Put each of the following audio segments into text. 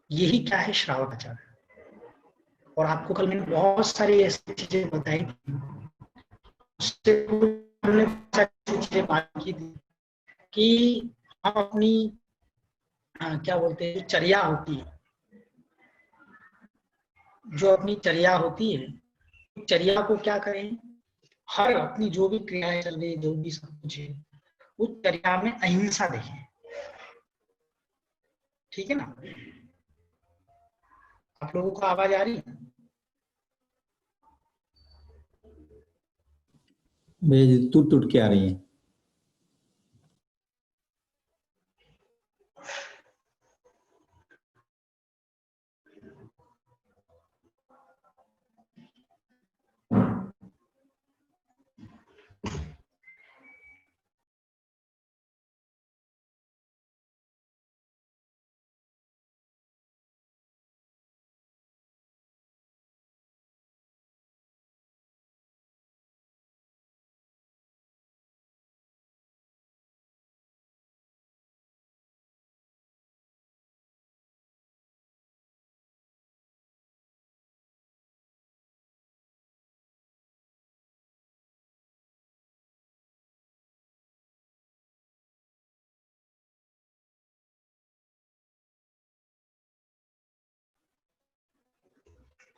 यही क्या है श्रावकाचार। और आपको कल मैंने बहुत सारी ऐसी चीजें बताई थी, उससे हमने बहुत सारी चीजें बात की थी कि हम अपनी क्या बोलते हैं, जो चर्या होती है, जो अपनी चर्या होती है, चर्या को क्या करें, हर अपनी जो भी क्रियाएं चल रही है, जो भी सब कुछ है, उस चर्या में अहिंसा देखें। ठीक है ना? आप लोगों को आवाज आ रही है? भैया जी टूट टूट के आ रही है।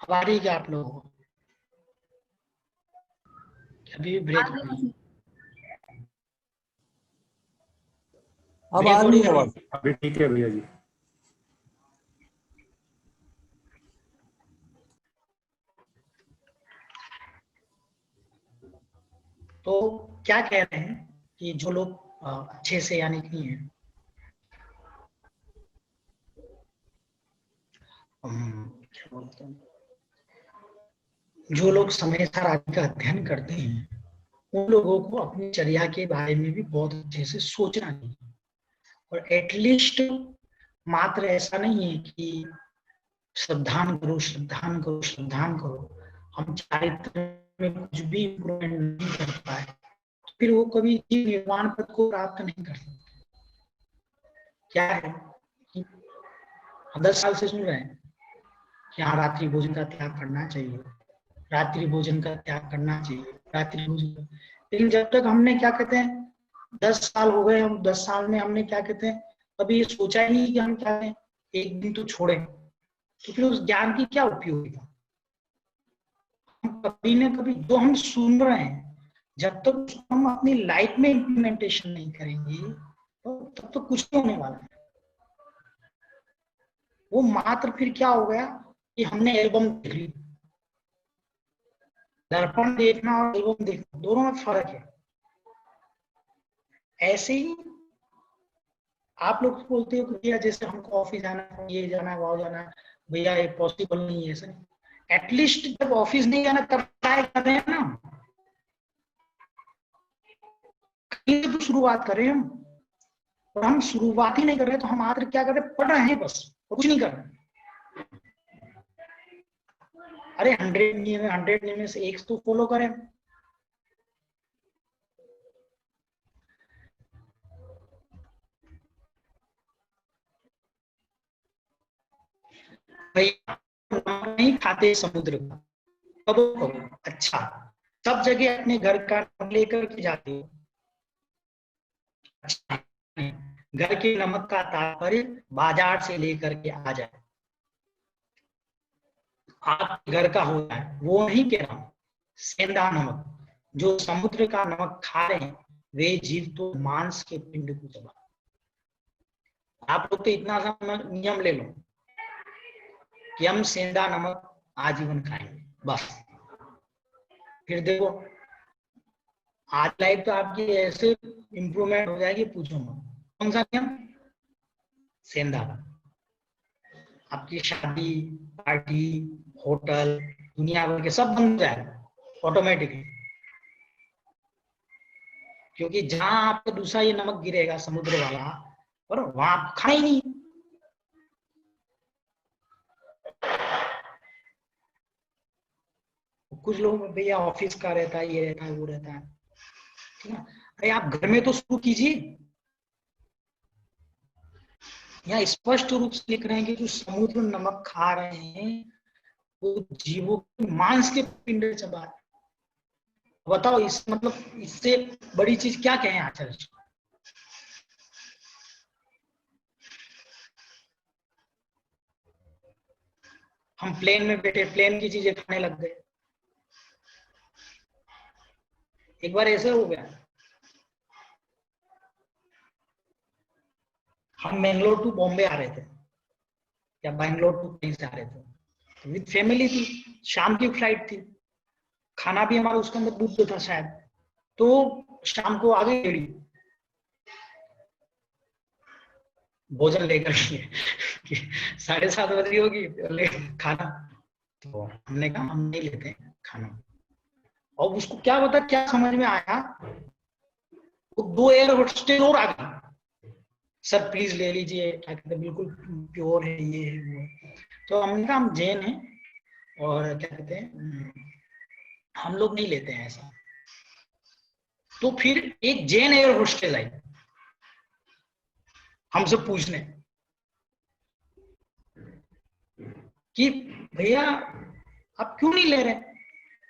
अब आ रही है क्या आप लोगों को? अभी भी ब्रेक हो रही है? अब ब्रेक आ हो रही रही है है? आवाज। अभी ठीक है भैया जी। तो क्या कह रहे हैं कि जो लोग अच्छे से यानी कि हैं, क्या बोलते हैं, जो लोग समय सार आदि का अध्ययन करते हैं, उन लोगों को अपनी चर्या के बारे में भी बहुत अच्छे से सोचना चाहिए। और एटलीस्ट मात्र ऐसा नहीं है कि श्रद्धान करो श्रद्धान करो श्रद्धान करो, हम चारित्र में कुछ भी इम्प्रूवमेंट नहीं कर पाए, फिर वो कभी निर्वाण पद को प्राप्त नहीं कर सकते। क्या है कि 10 साल से सुन रहे हैं कि हाँ रात्रि भोजन का त्याग करना चाहिए, रात्रि भोजन का त्याग करना चाहिए, रात्रि भोजन का, लेकिन जब तक हमने क्या कहते हैं 10 साल हो गए, हम 10 साल में हमने क्या कहते हैं कभी ये सोचा ही नहीं कि हम क्या करें, एक दिन तो छोड़ें, तो फिर उस ज्ञान की क्या उपयोगिता। हम कभी न कभी जो हम सुन रहे हैं, जब तक उसको हम अपनी लाइफ में इम्प्लीमेंटेशन नहीं करेंगे, तो तब तो कुछ नहीं होने वाला है। वो मात्र फिर क्या हो गया कि हमने एल्बम देख ली। दर्पण देखना और एल्बम देखना दोनों में फर्क है। ऐसे ही आप लोग बोलते हो कि भैया जैसे हमको ऑफिस जाना है, ये जाना है, वो जाना है, भैया ये पॉसिबल नहीं है, ऐसा नहीं। एटलीस्ट जब ऑफिस नहीं जाना तब ट्राई कर रहे हैं ना, कहीं तो शुरुआत करें हम। और हम शुरुआत ही नहीं कर रहे तो हम मात्र क्या कर रहे हैं, पढ़ रहे हैं बस, और कुछ नहीं कर रहे। अरे 100 नियम में से एक तो फॉलो करें। भैया नहीं खाते समुद्र का, कबो कबो अच्छा, सब जगह अपने घर का नाम लेकर के जाते हो, अच्छा नहीं। घर के नमक का तात्पर्य बाजार से लेकर के आ जाए, आपके घर का होता है, वो नहीं कह रहा हूं। सेंधा नमक, जो समुद्र का नमक खा रहे हैं वे जीव तो मांस के पिंड को चबा। आप लोग तो इतना सा नियम ले लो कि हम सेंधा नमक आजीवन खाएंगे बस, फिर देखो आज लाइफ तो आपकी ऐसे इंप्रूवमेंट हो जाएगी, पूछो मत। कौन सा नियम? सेंधा। आपकी शादी, पार्टी, होटल, दुनिया भर के सब बंद हो जाएगा ऑटोमेटिकली, क्योंकि जहां आपका दूसरा ये नमक गिरेगा समुद्र वाला, और वहां आप खाए ही नहीं। कुछ लोग भैया ऑफिस का रहता है, ये रहता है, वो रहता है, ठीक है। अरे आप घर में तो शुरू कीजिए, यहाँ स्पष्ट रूप से लिख रहे हैं कि जो समुद्र नमक खा रहे हैं वो जीवों के मांस के पिंड चबा। बताओ इस मतलब इससे बड़ी चीज क्या कहें आचार्य। हम प्लेन में बैठे प्लेन की चीजें खाने लग गए। एक बार ऐसे हो गया, हम बेंगलोर टू बॉम्बे आ रहे थे या बैंगलोर टू कहीं से आ रहे थे, विद फैमिली थी, शाम की फ्लाइट थी, खाना भी हमारा उसके अंदर बुक था शायद। तो शाम को आ गई रेडी भोजन लेकर के 7:30 बज रही होगी खाना। तो हमने कहा हम नहीं लेते हैं खाना। और उसको क्या बता क्या समझ में आया, वो 2 एयर होस्टेस और आ गई, सर प्लीज ले लीजिए, क्या कहते हैं बिल्कुल प्योर है ये है वो। तो हमने कहा हम जैन हैं और क्या कहते हैं हम लोग नहीं लेते हैं ऐसा। तो फिर एक जैन एयर होस्टेस आई हमसे पूछने कि भैया आप क्यों नहीं ले रहे।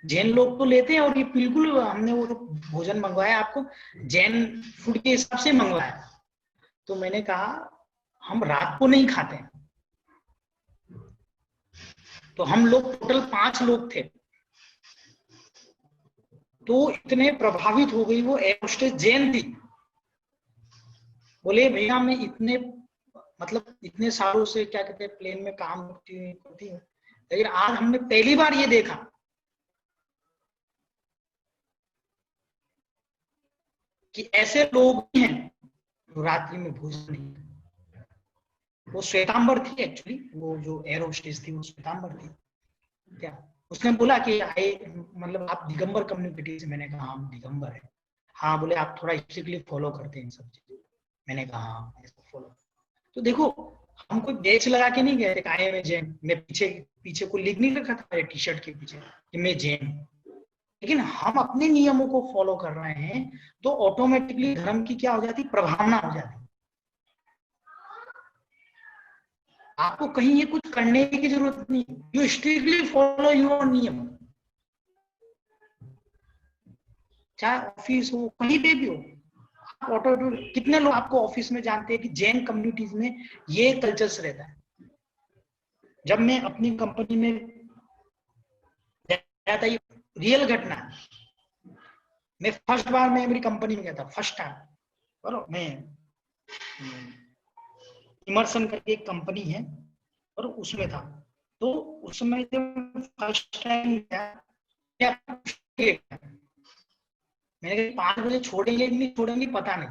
जैन लोग तो लेते हैं और ये बिल्कुल हमने वो भोजन मंगवाया आपको जैन फूड के हिसाब से मंगवाया। तो मैंने कहा हम रात को नहीं खाते हैं। तो हम लोग टोटल 5 लोग थे। तो इतने प्रभावित हो गई वो एयर होस्टेस जैन थी, बोले भैया मैं इतने मतलब इतने सालों से क्या कहते हैं प्लेन में काम करती हूँ, लेकिन आज हमने पहली बार ये देखा कि ऐसे लोग भी हैं जो रात्रि में भोजन नहीं। वो श्वेतांबर थी एक्चुअली, वो जो एयर होस्टेस थी वो श्वेतांबर थी क्या। उसने बोला कि आए मतलब आप दिगंबर कम्युनिटी से। मैंने कहा हम दिगंबर है। हाँ बोले आप थोड़ा स्ट्रिक्टली फॉलो करते हैं इन सब चीजें। मैंने कहा हाँ इसको फॉलो। तो देखो हम कोई बैच लगा के नहीं गए थे काये में जैन। मैं पीछे पीछे को लिख नहीं रखा था मेरे टी शर्ट के पीछे कि मैं जैन हूँ, लेकिन हम अपने नियमों को फॉलो कर रहे हैं तो ऑटोमेटिकली धर्म की क्या हो जाती प्रभावना हो जाती। आपको कहीं ये कुछ करने की जरूरत नहीं, यू स्ट्रिक्टली फॉलो योर नियम, चाहे ऑफिस हो कहीं पे भी हो। ऑटो कितने लोग आपको ऑफिस में जानते हैं कि जैन कम्युनिटीज में ये कल्चर्स रहता है। जब मैं अपनी कंपनी में गया था, ये रियल घटना, मैं फर्स्ट बार मैं मेरी कंपनी में गया था फर्स्ट टाइम। और मैं इमर्सन करके एक कंपनी है और उसमें था। तो उसमें जब फर्स्ट टाइम गया मैंने कहा 5 बजे छोड़ेंगे कि नहीं छोड़ेंगे पता नहीं।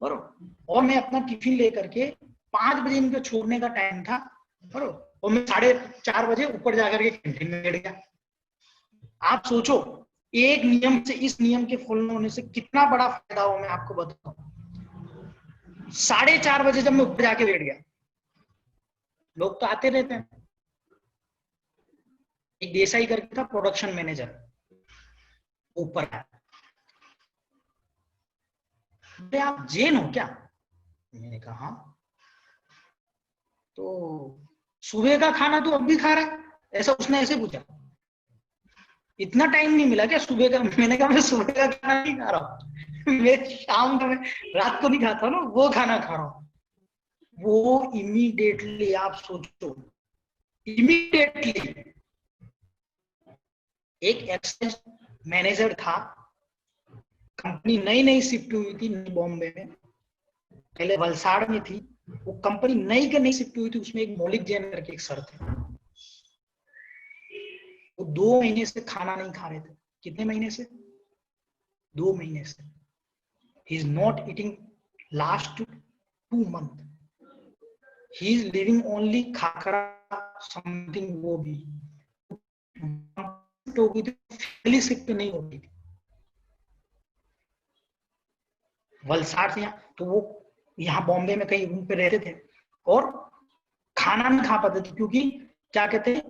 और मैं अपना टिफिन लेकर के 5 बजे इनका छोड़ने का टाइम था और मैं 4:30 बजे ऊपर जाकर के कैंटीन में बैठ गया। आप सोचो एक नियम से इस नियम के फॉलो होने से कितना बड़ा फायदा हो, मैं आपको बताऊं। 4:30 बजे जब मैं ऊपर जाके बैठ गया, लोग तो आते रहते हैं, एक देसाई करके था प्रोडक्शन मैनेजर ऊपर आया, आप जैन हो क्या। मैंने कहा हाँ। तो सुबह का खाना तो अब भी खा रहा है, ऐसा उसने ऐसे पूछा। इतना टाइम नहीं मिला क्या सुबह का। मैंने कहा मैं सुबह का खाना नहीं खा रहा हूँ मैं शाम का, मैं रात को नहीं खाता ना वो खाना खा रहा हूँ। वो इमीडिएटली आप सोचो, इमीडिएटली एक एक्साइज मैनेजर था, कंपनी नई नई शिफ्ट हुई थी बॉम्बे में, पहले वलसाड़ में थी, वो कंपनी नई के नई शिफ्ट हुई थी, उसमें एक मौलिक जैन करके एक सर थे, वो 2 महीने से खाना नहीं खा रहे थे। कितने महीने से 2 महीने से he is not eating last 2 months, he is living only khakhra something वो भी तो फैमिली शिफ्ट नहीं होती थी वलसाड़ से यहाँ। तो वो यहाँ बॉम्बे में कहीं रूम पे रहते थे और खाना नहीं खा पाते थे क्योंकि क्या कहते हैं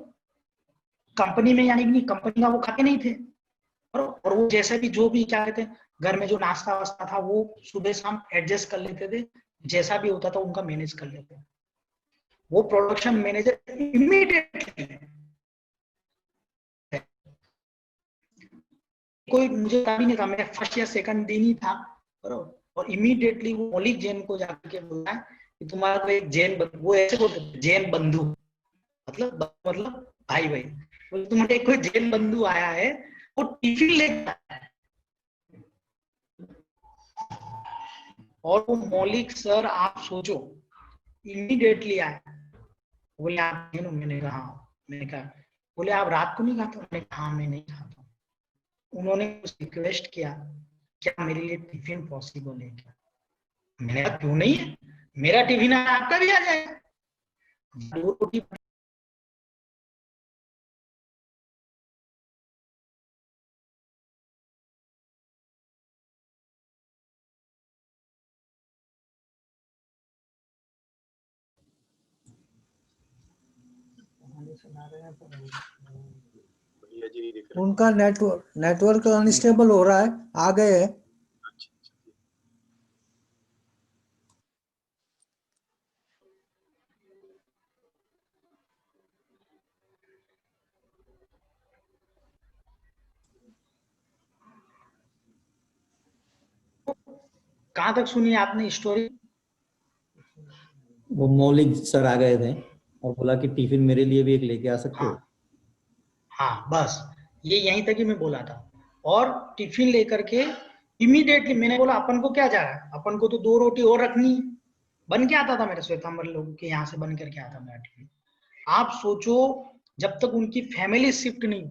कंपनी में, यानी कि कंपनी का वो खाते नहीं थे। और वो जैसे भी जो भी क्या कहते हैं घर में जो नाश्ता वास्ता था वो सुबह शाम एडजस्ट कर लेते थे, जैसा भी होता था उनका मैनेज कर लेते। वो प्रोडक्शन मैनेजर इमीडिएटली, कोई मुझे भी नहीं था, मेरा फर्स्ट या सेकंड दिन ही था, और इमीडिएटली वो मौलिक जैन को जाकर के बोला है कि तुम्हारा तो एक जैन, वो ऐसे बोलते जैन बंधु, मतलब भाई भाई, तुम्हारे कोई जैन बंधु आया है, वो टिफिन लेकर आया है, और वो मौलिक सर आप सोचो इमीडिएटली आया, बोले आप जैन हो? मैंने कहा मैंने कहा, बोले आप रात को नहीं खाता? मैंने कहा मैं नहीं खाता। उन्होंने रिक्वेस्ट किया क्या मेरे लिए टिफिन पॉसिबल है क्या? मैंने कहा क्यों नहीं है, मेरा टिफिन है आपका भी आ जाएगा। 2 रोटी उनका नेटवर्क अनस्टेबल हो रहा है, आ गए हैं। कहां तक सुनी आपने स्टोरी? वो मौलिक सर आ गए थे और बोला कि टिफिन मेरे लिए भी एक लेके आ सकते हो। हाँ हाँ, बस ये यहीं तक ही मैं बोला था। और टिफिन लेकर के इमीडिएटली मैंने बोला अपन को क्या जा रहा है, अपन को तो 2 रोटी और रखनी, बन के आता था मेरे श्वेतांबर लोगों के यहाँ से बन करके आता मेरा टिफिन। आप सोचो जब तक उनकी फैमिली शिफ्ट नहीं,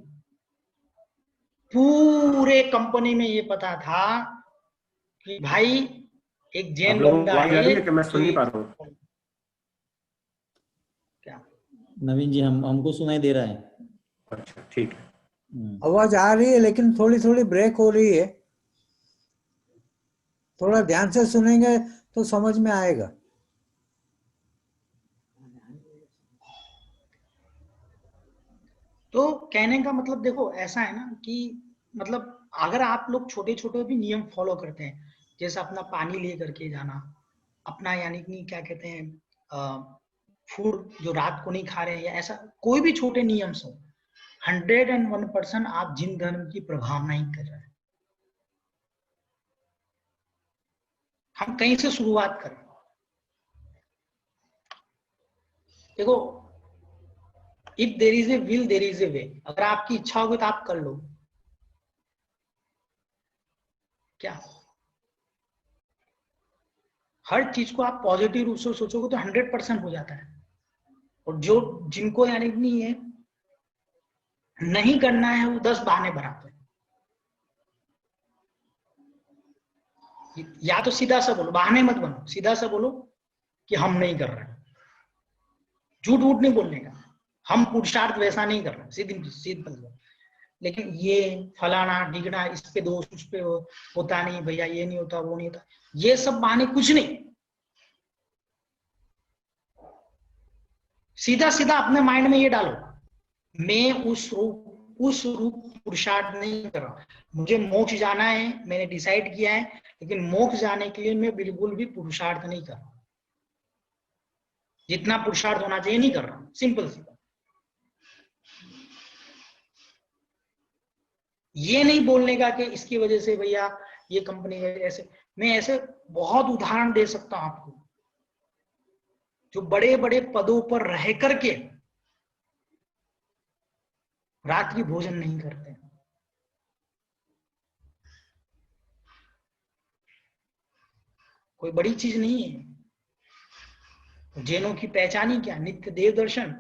पूरे कंपनी में ये पता था कि भाई एक आप जैन लोगों को बंदा आवाज आ रही है है कि मैं जो सुन नहीं पा रहा हूँ? क्या नवीन जी हमको सुनाई दे रहा है। अच्छा ठीक है। आवाज आ रही है लेकिन थोड़ी थोड़ी ब्रेक हो रही है, थोड़ा ध्यान से सुनेंगे तो समझ में आएगा। तो कहने का मतलब देखो ऐसा है ना कि मतलब अगर आप लोग छोटे छोटे भी नियम फॉलो करते हैं, जैसे अपना पानी ले करके जाना, अपना यानी कि क्या कहते हैं फूड जो रात को नहीं खा रहे हैं, या ऐसा कोई भी छोटे नियम हो, 101% आप जिन धर्म की प्रभावना ही कर रहे हैं। हम कहीं से शुरुआत करें, देखो if there is a will there is a way, अगर आपकी इच्छा होगी तो आप कर लो। क्या हर चीज को आप पॉजिटिव रूप से सोचोगे तो 100% हो जाता है। और जो जिनको यानी नहीं है, नहीं करना है, वो 10 बहाने बनाते हैं। या तो सीधा सा बोलो, बहाने मत बनो, सीधा सा बोलो कि हम नहीं कर रहे, झूठ वूठ नहीं बोलने का, हम पुरुषार्थ वैसा नहीं कर रहे, सीधी सीधी। लेकिन ये फलाना ढिगना, इस पे दोष, उस पे होता नहीं भैया, ये नहीं होता, वो नहीं होता, ये सब बहाने कुछ नहीं। सीधा सीधा अपने माइंड में ये डालो, मैं उस रूप पुरुषार्थ नहीं कर रहा, मुझे मोक्ष जाना है, मैंने डिसाइड किया है, लेकिन मोक्ष जाने के लिए मैं बिल्कुल भी पुरुषार्थ नहीं कर रहा, जितना पुरुषार्थ होना चाहिए नहीं कर रहा, सिंपल सी बात। ये नहीं बोलने का कि इसकी वजह से भैया ये कंपनी ऐसे, मैं ऐसे बहुत उदाहरण दे सकता हूं आपको, जो बड़े बड़े पदों पर रह करके रात्रि भोजन नहीं करते। कोई बड़ी चीज नहीं है। जैनों की पहचान ही क्या, नित्य देव दर्शन,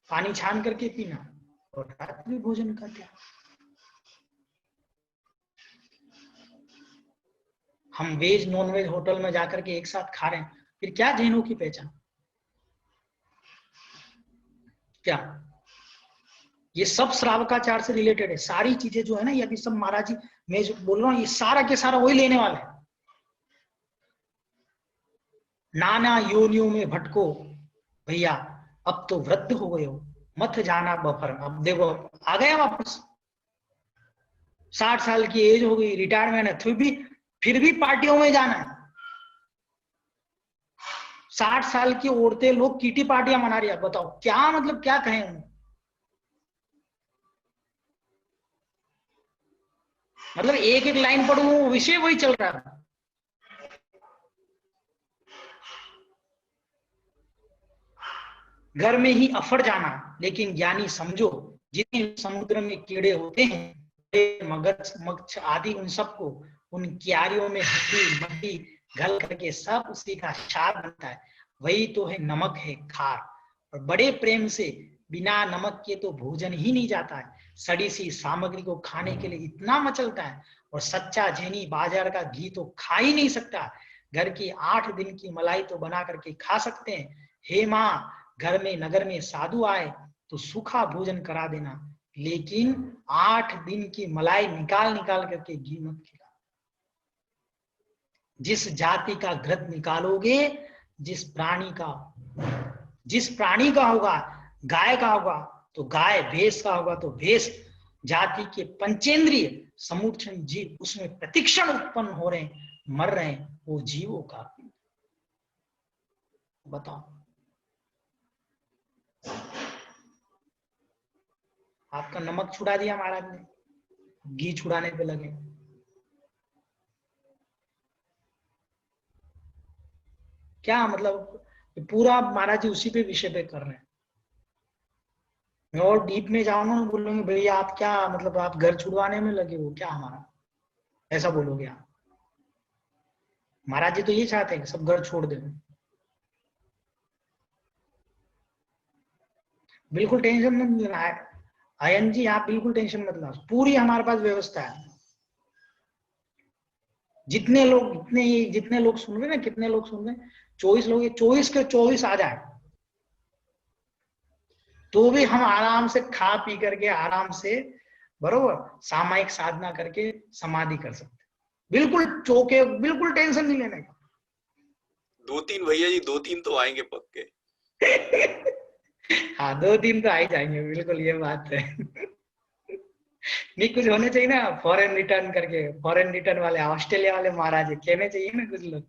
पानी छान करके पीना, और रात्रि भोजन का क्या। हम वेज नॉन वेज होटल में जाकर के एक साथ खा रहे हैं, फिर क्या जैनों की पहचान? क्या ये सब श्रावकाचार से रिलेटेड है, सारी चीजें जो है ना, ये अभी सब महाराज जी मैं जो बोल रहा हूँ, ये सारा के सारा वही लेने वाला है। नाना योनियों में भटको भैया, अब तो वृद्ध हो गए हो, मत जाना बफर। अब देखो आ गया वापस, 60 साल की एज हो गई, रिटायरमेंट है, फिर भी पार्टियों में जाना है। 60 साल की औरतें लोग कीटी पार्टियां मना रही है, बताओ क्या मतलब, क्या कहें उन्हें? मतलब एक एक लाइन पढ़ू, विषय वही चल रहा है। घर में ही अफर जाना, लेकिन ज्ञानी समझो जितने समुद्र में कीड़े होते हैं, मगज मच्छ आदि, उन सबको उन क्यारियों में हड्डी मड्डी घल करके सब उसी का सार बनता है। वही तो है नमक है खार, और बड़े प्रेम से बिना नमक के तो भोजन ही नहीं जाता है। सड़ी सी सामग्री को खाने के लिए इतना मचलता है, और सच्चा झेनी बाजार का घी तो खा ही नहीं सकता। घर की 8 दिन की मलाई तो बना करके खा सकते हैं। हे माँ, घर में नगर में साधु आए तो सूखा भोजन करा देना, लेकिन 8 दिन की मलाई निकाल निकाल करके घी मत खिला। जिस जाति का घृत निकालोगे, जिस प्राणी का होगा, गाय का होगा तो गाय, भैंस का होगा तो भैंस, जाति के पंचेंद्रिय समुक्षण जीव उसमें प्रतिक्षण उत्पन्न हो रहे हैं, मर रहे हैं, वो जीवों का। बताओ, आपका नमक छुड़ा दिया महाराज ने, घी छुड़ाने पे लगे। क्या मतलब, पूरा महाराज जी उसी पे विषय पे कर रहे हैं। मैं और डीप में जाऊंगा ना, बोलूंगे भैया आप क्या मतलब, आप घर छुड़वाने में लगे हो क्या हमारा, ऐसा बोलोगे आप। महाराज जी तो ये चाहते हैं कि सब घर छोड़ दे। बिल्कुल टेंशन मत लेना आयन जी, आप बिल्कुल टेंशन मत लो, पूरी हमारे पास व्यवस्था है। जितने लोग सुन रहे ना, कितने लोग सुन रहे, 24 लोग, 24 के 24 आ जाए तो भी हम आराम से खा पी करके आराम से बरोबर सामायिक साधना करके समाधि कर सकते। बिल्कुल चौके, बिल्कुल टेंशन नहीं लेने का। 2-3 भैया जी, 2-3 तो आएंगे पक्के। हाँ 2-3 तो आ ही जाएंगे, बिल्कुल ये बात है। नहीं कुछ होने चाहिए ना, फॉरेन रिटर्न करके, फॉरेन रिटर्न वाले ऑस्ट्रेलिया वाले महाराज कहने चाहिए ना कुछ लोग।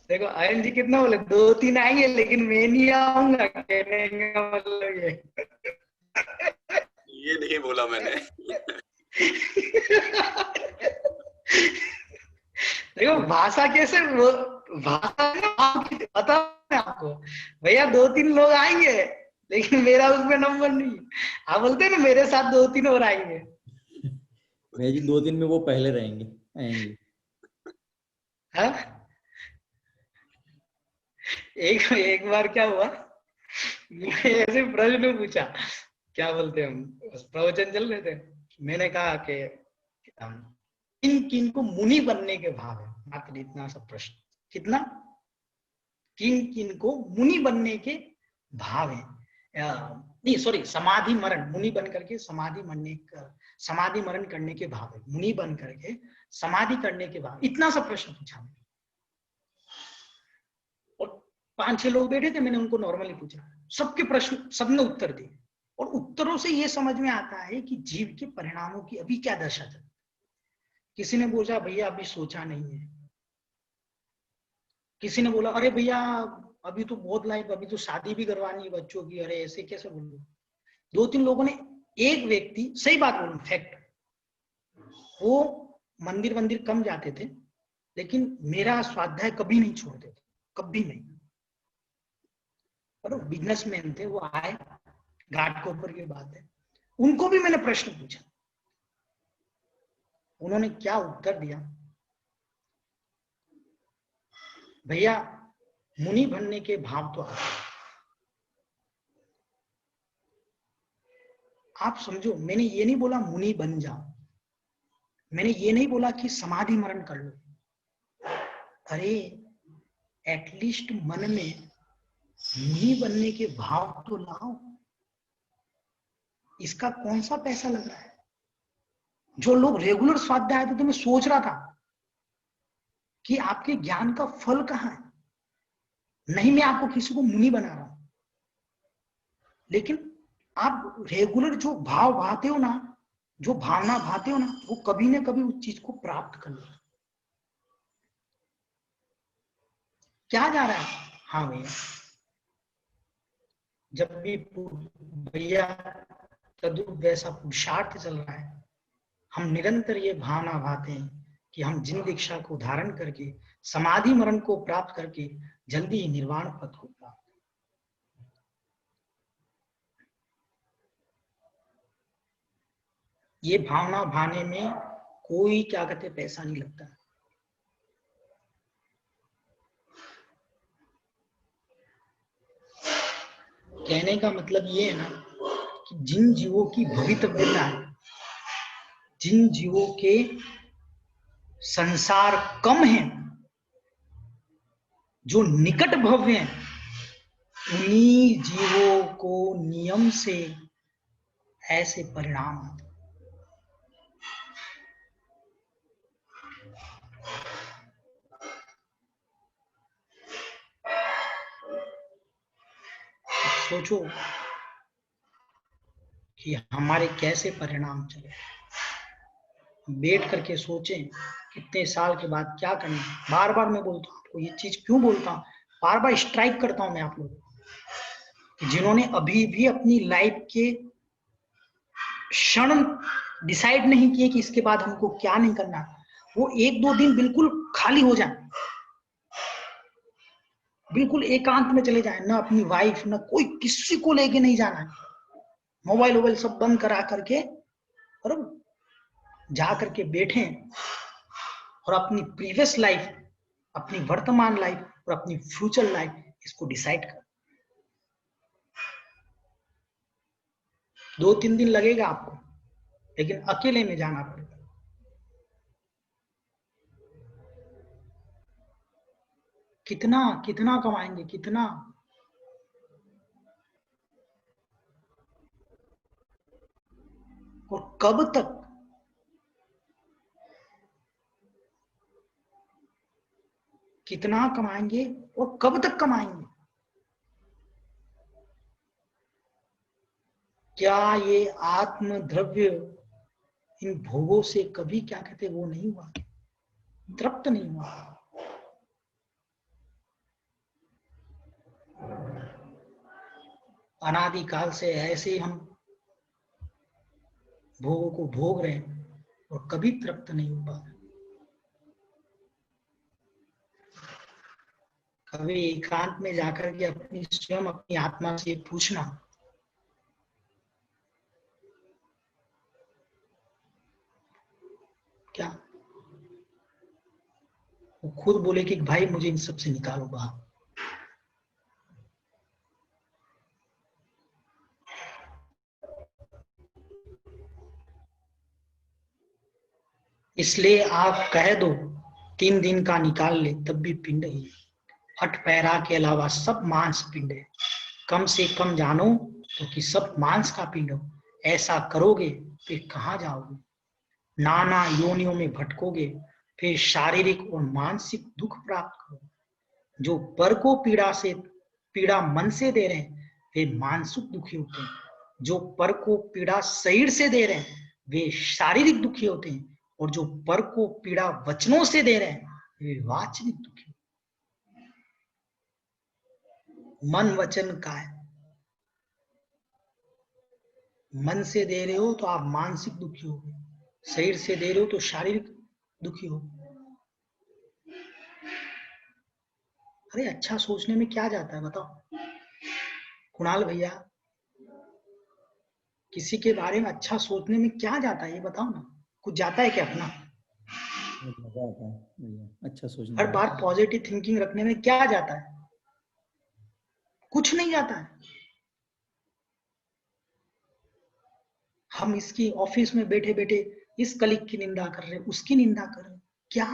देखो आयन जी कितना बोले, 2-3 आएंगे लेकिन मैं नहीं आऊंगा, कहने का मतलब ये नहीं बोला मैंने। देखो भाषा कैसे, भाषा पता है आपको, भैया 2-3 लोग आएंगे लेकिन मेरा उसमें नंबर नहीं। आप बोलते हैं ना मेरे साथ 2-3 और आएंगे। भैया जी 2 दिन में वो पहले आएंगे। हाँ? एक बार क्या हुआ, मैं ऐसे प्रश्न पूछा, क्या बोलते हैं हम, प्रवचन चल रहे थे, मैंने कहा कि किन किन को मुनि बनने के भाव है, मात्र इतना सा प्रश्न, कितना, किन किन को मुनि बनने के भाव है, नहीं सॉरी, समाधि मरण, मुनि बन करके समाधि मरण करने के भाव है, मुनि बन करके समाधि करने के भाव, इतना सा प्रश्न पूछा। और 5-6 लोग बैठे थे, मैंने उनको नॉर्मली पूछा, सबके प्रश्न सबने उत्तर दिए, और उत्तरों से ये समझ में आता है कि जीव के परिणामों की अभी क्या दशा चल। किसी ने बोला भैया अभी सोचा नहीं है, किसी ने बोला अरे भैया अभी तो बहुत लाइफ, अभी तो शादी भी करवानी है बच्चों की, अरे ऐसे कैसे बोलो। 2-3 लोगों ने, एक व्यक्ति, सही बात बोलूं फैक्ट, वो मंदिर कम जाते थे लेकिन मेरा स्वाध्याय कभी नहीं छोड़ते थे, कभी नहीं, और बिजनेसमैन थे, वो आए घाट के ऊपर की बात है, उनको भी मैंने प्रश्न पूछा, उन्होंने क्या उत्तर दिया, भैया मुनि बनने के भाव तो आते, आप समझो, मैंने ये नहीं बोला मुनि बन जाओ, मैंने ये नहीं बोला कि समाधि मरण कर लो, अरे एटलीस्ट मन में मुनि बनने के भाव तो लाओ। इसका कौन सा पैसा लग रहा है? जो लोग रेगुलर स्वाध्याय थे, तो मैं सोच रहा था कि आपके ज्ञान का फल कहाँ है। नहीं मैं आपको किसी को मुनि बना रहा हूं, लेकिन आप रेगुलर जो भाव भाते हो ना, जो भावना भाते हो ना, वो कभी ना कभी उस चीज को प्राप्त कर लो। क्या जा रहा है? हाँ भैया, जब भी भैया तदुप वैसा पुरुषार्थ चल रहा है, हम निरंतर ये भावना भाते हैं कि हम जिन दीक्षा को धारण करके समाधि मरण को प्राप्त करके जल्दी ही निर्वाण पद को प्राप्त। ये भावना भाने में कोई क्या कहते पैसा नहीं लगता। कहने का मतलब ये है ना कि जिन जीवों की भवितव्यता है, जिन जीवों के संसार कम है, जो निकट भव्य हैं, उन्हीं जीवों को नियम से ऐसे परिणाम आते। सोचो कि हमारे कैसे परिणाम चले। बैठ करके सोचें कितने साल के बाद क्या करना। बार बार मैं बोलता हूँ आपको, ये चीज क्यों बोलता हूँ, बार बार स्ट्राइक करता हूं मैं आप लोगों को, जिन्होंने अभी भी अपनी लाइफ के क्षण डिसाइड नहीं किए कि इसके बाद हमको क्या नहीं करना, वो एक दो दिन बिल्कुल खाली हो जाए, बिल्कुल एकांत में चले जाए, ना अपनी वाइफ ना कोई, किसी को लेके नहीं जाना है, मोबाइल वोबाइल सब बंद करा करके और जा करके बैठे और अपनी प्रीवियस लाइफ, अपनी वर्तमान लाइफ और अपनी फ्यूचर लाइफ इसको डिसाइड कर। 2-3 दिन लगेगा आपको, लेकिन अकेले में जाना पड़ेगा। कितना कितना कमाएंगे, कितना, और कब तक? कितना कमाएंगे और कब तक कमाएंगे? क्या ये आत्म द्रव्य इन भोगों से कभी क्या कहते वो नहीं हुआ, तृप्त नहीं हुआ? अनादिकाल से ऐसे ही हम भोगों को भोग रहे हैं और कभी तृप्त नहीं हो पा रहे। कभी एकांत में जाकर के अपनी स्वयं अपनी आत्मा से पूछना, क्या वो खुद बोले कि भाई मुझे इन सब से निकालो बाहर। इसलिए आप कह दो 3 दिन का निकाल ले तब भी पिंड ही, हट पैरा के अलावा सब मांस पिंड है। कम से कम जानो तो कि सब मांस का पिंड हो। ऐसा करोगे फिर कहाँ जाओगे, नाना योनियों में भटकोगे, फिर शारीरिक और मानसिक दुख प्राप्त करोगे। जो पर को पीड़ा मन से दे रहे हैं वे मानसिक दुखी होते हैं, जो पर को पीड़ा शरीर से दे रहे हैं वे शारीरिक दुखी होते हैं, और जो पर को पीड़ा वचनों से दे रहे हैं वे वाचनिक दुखी। मन वचन का है, मन से दे रहे हो तो आप मानसिक दुखी हो, शरीर से दे रहे हो तो शारीरिक दुखी हो। अरे अच्छा सोचने में क्या जाता है बताओ कुणाल भैया, किसी के बारे में अच्छा सोचने में क्या जाता है ये बताओ ना, कुछ जाता है क्या अपना? मजा आता है भैया अच्छा सोचना। हर बार पॉजिटिव थिंकिंग रखने में क्या जाता है? कुछ नहीं जाता है। हम इसकी ऑफिस में बैठे बैठे इस कलीग की निंदा कर रहे, उसकी निंदा कर रहे, क्या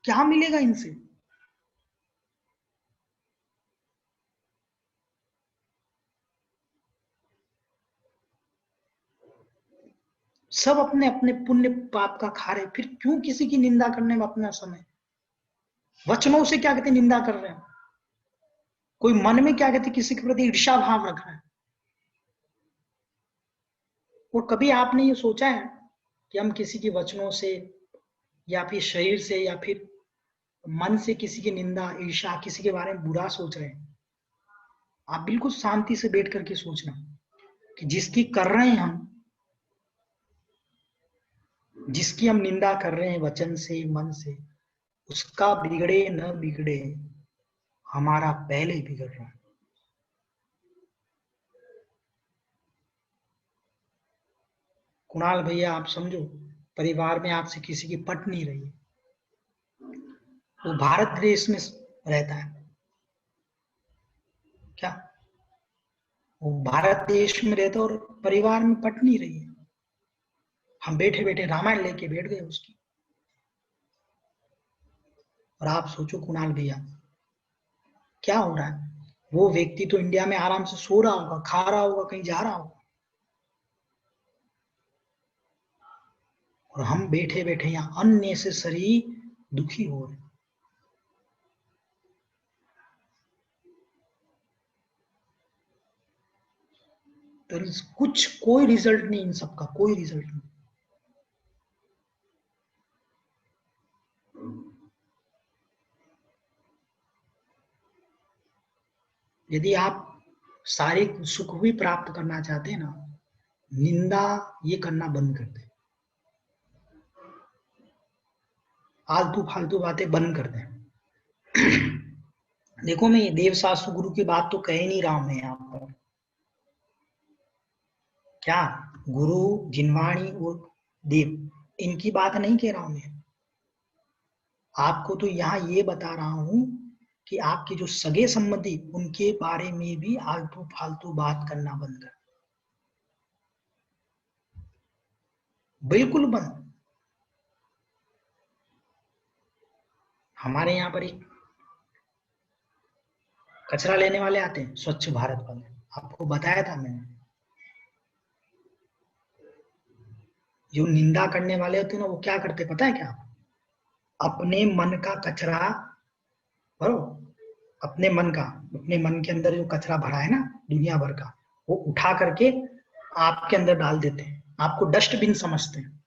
क्या मिलेगा इनसे? सब अपने अपने पुण्य पाप का खा रहे, फिर क्यों किसी की निंदा करने में अपना समय? वचनों से क्या कहते निंदा कर रहे हैं, कोई मन में क्या कहते किसी के प्रति ईर्ष्या भाव रख रहा है। और कभी आपने ये सोचा है कि हम किसी के वचनों से या फिर शरीर से या फिर मन से किसी की निंदा, ईर्ष्या, किसी के बारे में बुरा सोच रहे हैं, आप बिल्कुल शांति से बैठ करके सोचना कि जिसकी कर रहे हैं हम, जिसकी हम निंदा कर रहे हैं वचन से, मन से, उसका बिगड़े न बिगड़े, हमारा पहले ही बिगड़ रहा है। कुणाल भैया, आप समझो, परिवार में आपसे किसी की पट नहीं रही है, वो भारत देश में रहता है क्या, वो भारत देश में रहता और परिवार में पट नहीं रही है, हम बैठे बैठे रामायण लेके बैठ गए उसकी। और आप सोचो कुणाल भैया, क्या हो रहा है, वो व्यक्ति तो इंडिया में आराम से सो रहा होगा, खा रहा होगा, कहीं जा रहा होगा, और हम बैठे बैठे यहाँ अननेसेसरी दुखी हो रहे हैं। तो कुछ कोई रिजल्ट नहीं इन सबका, कोई रिजल्ट नहीं। यदि आप शारीरिक सुख भी प्राप्त करना चाहते हैं ना, निंदा ये करना बंद कर दे, आलतू फालतू बातें बंद कर दें। देखो, मैं देव शास्त्र गुरु की बात तो कह ही नहीं रहा हूं मैं यहाँ पर, क्या गुरु, जिनवाणी और देव, इनकी बात नहीं कह रहा हूं मैं, आपको तो यहाँ ये बता रहा हूं कि आपके जो सगे संबंधी, उनके बारे में भी आलतू फालतू बात करना बंद कर, बिल्कुल बंद। हमारे यहाँ पर एक कचरा लेने वाले आते हैं, स्वच्छ भारत वाले, आपको बताया था मैंने, जो निंदा करने वाले होते हैं ना, वो क्या करते पता है क्या, अपने मन का कचरा भरो, अपने मन के अंदर जो कचरा भरा है ना दुनिया भर का, वो उठा करके आपके अंदर डाल देते हैं, आपको डस्टबिन समझते हैं।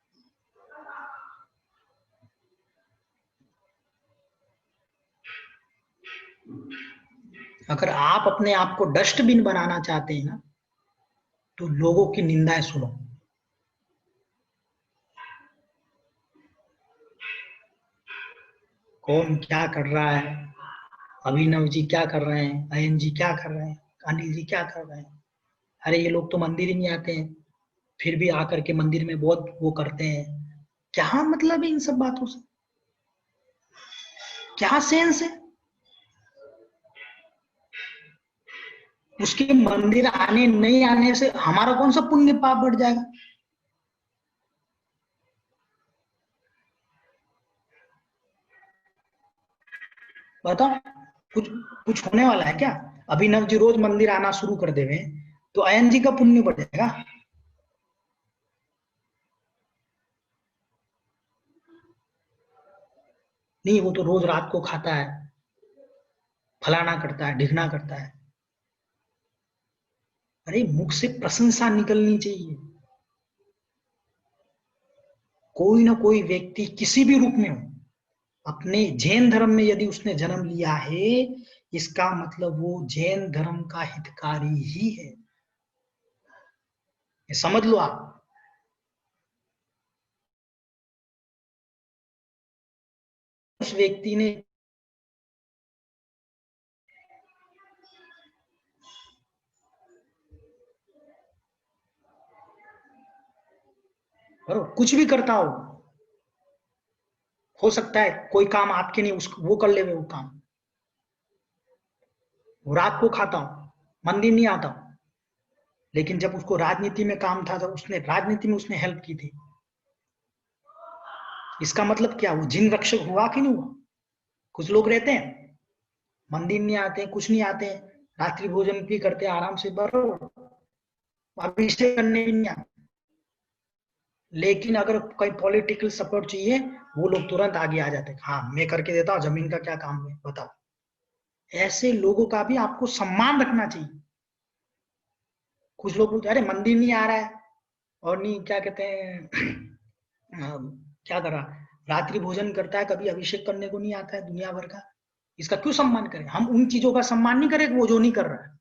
अगर आप अपने आप को डस्टबिन बनाना चाहते हैं ना, तो लोगों की निंदाएं सुनो, कौन क्या कर रहा है, अभिनव जी क्या कर रहे हैं, अयन जी क्या कर रहे हैं, अनिल जी क्या कर रहे हैं, अरे ये लोग तो मंदिर ही नहीं आते हैं, फिर भी आकर के मंदिर में बहुत वो करते हैं, क्या मतलब है इन सब बातों से, क्या सेंस है, उसके मंदिर आने नहीं आने से हमारा कौन सा पुण्य पाप बढ़ जाएगा, बताओ, कुछ कुछ होने वाला है क्या, अभिनव जी रोज मंदिर आना शुरू कर देवे तो अयन जी का पुण्य बढ़ जाएगा, नहीं, वो तो रोज रात को खाता है, फलाना करता है, ढिकना करता है, अरे मुख से प्रशंसा निकलनी चाहिए, कोई ना कोई व्यक्ति किसी भी रूप में हो, अपने जैन धर्म में यदि उसने जन्म लिया है, इसका मतलब वो जैन धर्म का हितकारी ही है, ये समझ लो आप। उस व्यक्ति ने और कुछ भी करता हो सकता है कोई काम आपके नहीं, वो कर ले वो काम, वो रात को खाता हो, मंदिर नहीं आता हो, लेकिन जब उसको राजनीति में काम था तो उसने राजनीति में उसने हेल्प की थी, इसका मतलब क्या, वो जिन रक्षक हुआ कि नहीं हुआ। कुछ लोग रहते हैं मंदिर नहीं आते, कुछ नहीं आते, रात्रि भोजन भी करते, आराम से बरो, अभिषेक करने भी नहीं आते, लेकिन अगर कोई पॉलिटिकल सपोर्ट चाहिए, वो लोग तुरंत आगे आ जाते हैं, हाँ मैं करके देता हूँ, जमीन का क्या काम है बताओ। ऐसे लोगों का भी आपको सम्मान रखना चाहिए। कुछ लोग बोलते अरे मंदिर नहीं आ रहा है, और नहीं क्या कहते हैं क्या कर रहा, रात्रि भोजन करता है, कभी अभिषेक करने को नहीं आता है दुनिया भर का, इसका क्यों सम्मान करें? हम उन चीजों का सम्मान नहीं करें वो जो नहीं कर रहा है।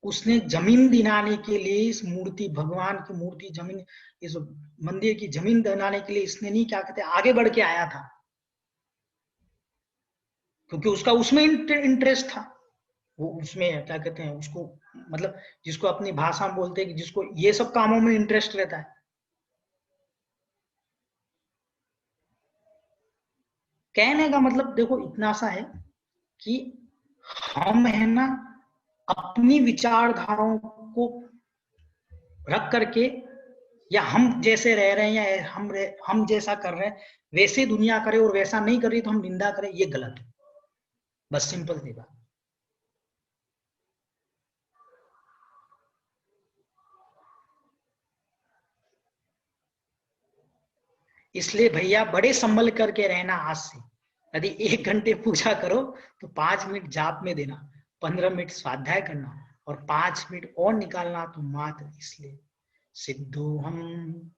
उसने जमीन दिलाने के लिए, इस मूर्ति, भगवान की मूर्ति, जमीन, इस मंदिर की जमीन दिलाने के लिए इसने नहीं, क्या कहते, आगे बढ़ के आया था, क्योंकि उसका उसमें इंटरेस्ट था। वो उसमें क्या कहते हैं उसको, मतलब जिसको अपनी भाषा में बोलते हैं कि जिसको ये सब कामों में इंटरेस्ट रहता है। कहने का मतलब देखो इतना सा है कि हम है ना अपनी विचारधाराओं को रख करके, या हम जैसे रह रहे हैं या हम जैसा कर रहे हैं वैसे दुनिया करे, और वैसा नहीं कर रही तो हम निंदा करें, ये गलत है। बस सिंपल सी बात। इसलिए भैया बड़े संभल करके रहना आज से। यदि 1 घंटे पूजा करो तो 5 मिनट जाप में देना, 15 मिनट स्वाध्याय करना और 5 मिनट और निकालना, तो मात्र इसलिए सिद्धोहम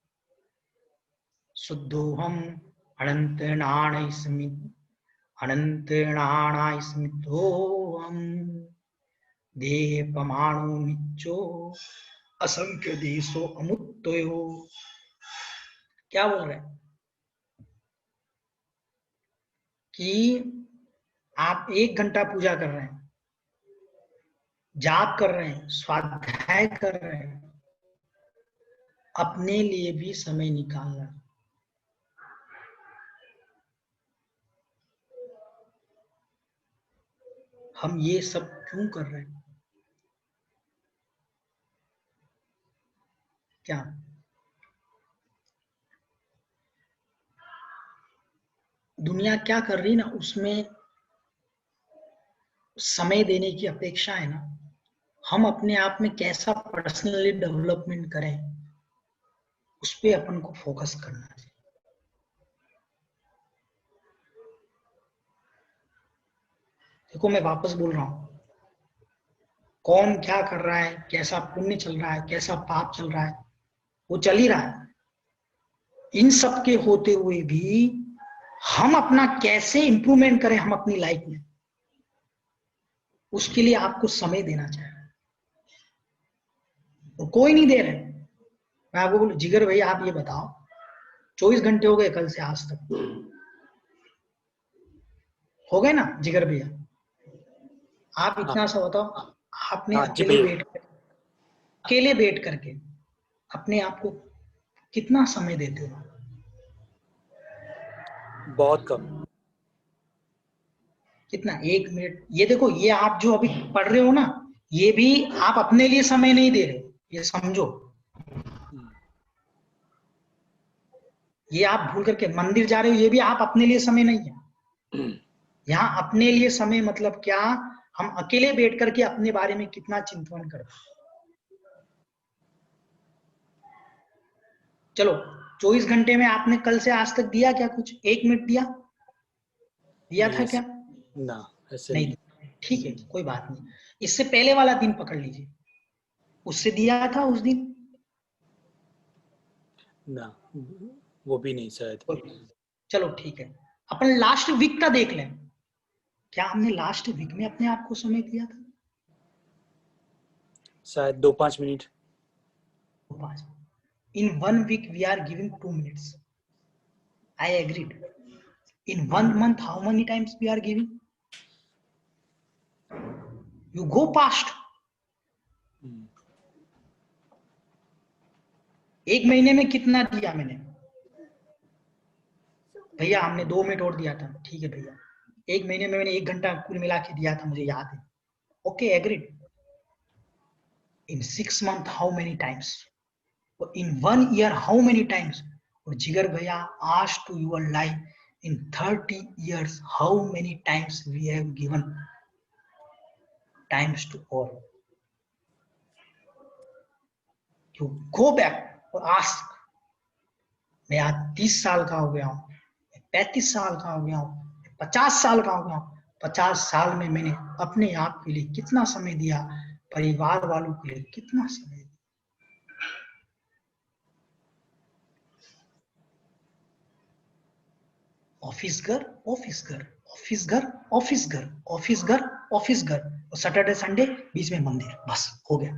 शुद्धोहम अनंतनाण स्मित अनंतनाण स्मितोहम देहपमाणो निच्चो असंख्य देशो अमुत्तयो। क्या बोल रहे हैं कि आप 1 घंटा पूजा कर रहे हैं, जाप कर रहे हैं, स्वाध्याय कर रहे हैं, अपने लिए भी समय निकालना। हम ये सब क्यों कर रहे हैं? क्या दुनिया क्या कर रही ना, उसमें समय देने की अपेक्षा है ना, हम अपने आप में कैसा पर्सनली डेवलपमेंट करें, उस पे अपन को फोकस करना चाहिए। देखो मैं वापस बोल रहा हूं, कौन क्या कर रहा है, कैसा पुण्य चल रहा है, कैसा पाप चल रहा है, वो चल ही रहा है। इन सब के होते हुए भी हम अपना कैसे इंप्रूवमेंट करें हम अपनी लाइफ में, उसके लिए आपको समय देना चाहिए। तो कोई नहीं दे रहे। मैं आपको बोलूं, जिगर भाई आप ये बताओ, 24 घंटे हो गए कल से आज तक, हो गए ना जिगर भैया? आप इतना सा बताओ, आपने हाँ जी अकेले बैठ करके अपने आप को कितना समय देते हो? बहुत कम। कितना? 1 मिनट? ये देखो, ये आप जो अभी पढ़ रहे हो ना, ये भी आप अपने लिए समय नहीं दे रहे, ये समझो। ये आप भूल करके मंदिर जा रहे हो, ये भी आप अपने लिए समय नहीं है। यहाँ अपने लिए समय मतलब क्या, हम अकेले बैठ करके अपने बारे में कितना चिंतन करते हैं। चलो 24 घंटे में आपने कल से आज तक दिया क्या कुछ? 1 मिनट दिया था क्या? ना ऐसे नहीं। ठीक है, कोई बात नहीं। इससे पहले वाला दिन पकड़ लीजिए, उससे दिया था उस दिन? ना, वो भी नहीं शायद। चलो ठीक है, अपन लास्ट वीक का देख लें। क्या हमने लास्ट वीक में अपने आप को समय दिया था? शायद 2-5 minute. In 1 week we are giving 2 minutes. I agreed. In 1 month how many times we are giving? You go past. 1 महीने में कितना दिया मैंने? भैया हमने 2 मिनट और दिया था, ठीक है भैया। 1 महीने में मैंने 1 घंटा कुल मिला के दिया था, मुझे याद है। Okay, agreed. In 6 months how many times? In 1 year how many times? और जिगर भैया, ask to your life, in 30 years how many times we have given times to all? You go back और ask. मैं आज 30 साल का हो गया हूँ, 35 साल का हो गया हूँ, 50 साल का हो गया हूँ। 50 साल में मैंने अपने आप के लिए कितना समय दिया, परिवार वालों के लिए कितना समय दिया? ऑफिस घर, ऑफिस घर, ऑफिस घर, ऑफिस घर, ऑफिस घर, ऑफिस घर, और सैटरडे संडे बीच में मंदिर, बस हो गया।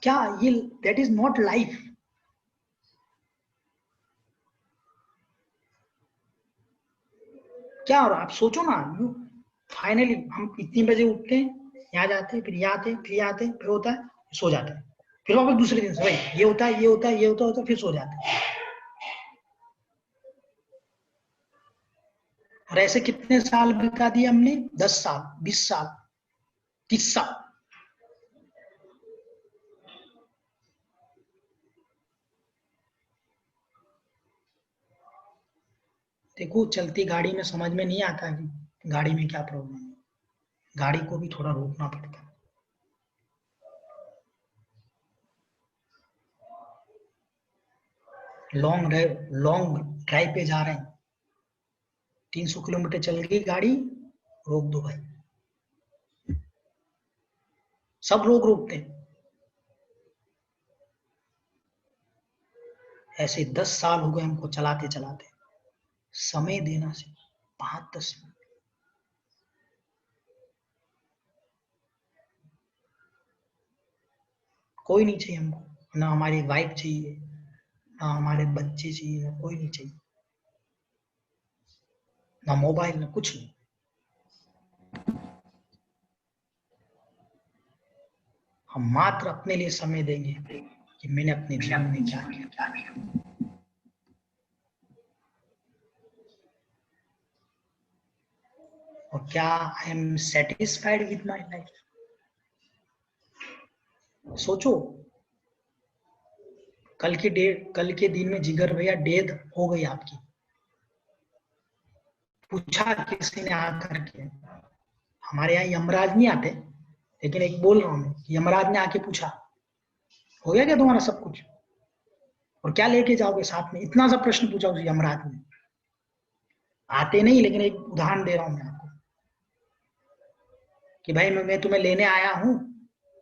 क्या ये, दैट इज नॉट लाइफ। क्या हो रहा है आप सोचो ना। फाइनली हम इतनी बजे उठते हैं, यहाँ जाते हैं, फिर यहाँ आते हैं, फिर यहाँ आते हैं, फिर होता है, सो जाते हैं, फिर वापस दूसरे दिन से भाई ये होता है, ये होता है, ये होता है, फिर सो जाते हैं। और ऐसे कितने साल बिता दिए हमने? 10 साल, 20 साल, 30 साल। देखो चलती गाड़ी में समझ में नहीं आता कि गाड़ी में क्या प्रॉब्लम है। गाड़ी को भी थोड़ा रोकना पड़ता है। लॉन्ग ड्राइव पे जा रहे हैं, 300 किलोमीटर चल गई गाड़ी, रोक दो भाई। सब लोग रोकते हैं। ऐसे 10 साल हो गए हमको चलाते चलाते। समय देना से 5-10 मिनट। कोई नहीं चाहिए हमको, ना हमारी वाइफ चाहिए, ना हमारे बच्चे चाहिए, कोई नहीं चाहिए, ना मोबाइल, ना कुछ नहीं। हम मात्र अपने लिए समय देंगे कि मैंने अपने जीवन में क्या किया। और क्या I am satisfied with my life. सोचो कल के दिन में जिगर भैया डेथ हो गई आपकी, पूछा किसी ने आकर के, हमारे यहाँ यमराज नहीं आते, लेकिन एक बोल रहा हूं मैं, यमराज ने आके पूछा हो गया क्या तुम्हारा सब कुछ, और क्या लेके जाओगे साथ में? इतना सा प्रश्न पूछा उस यमराज ने। आते नहीं, लेकिन एक उदाहरण दे रहा हूं मैं आपको कि भाई मैं तुम्हें लेने आया हूं,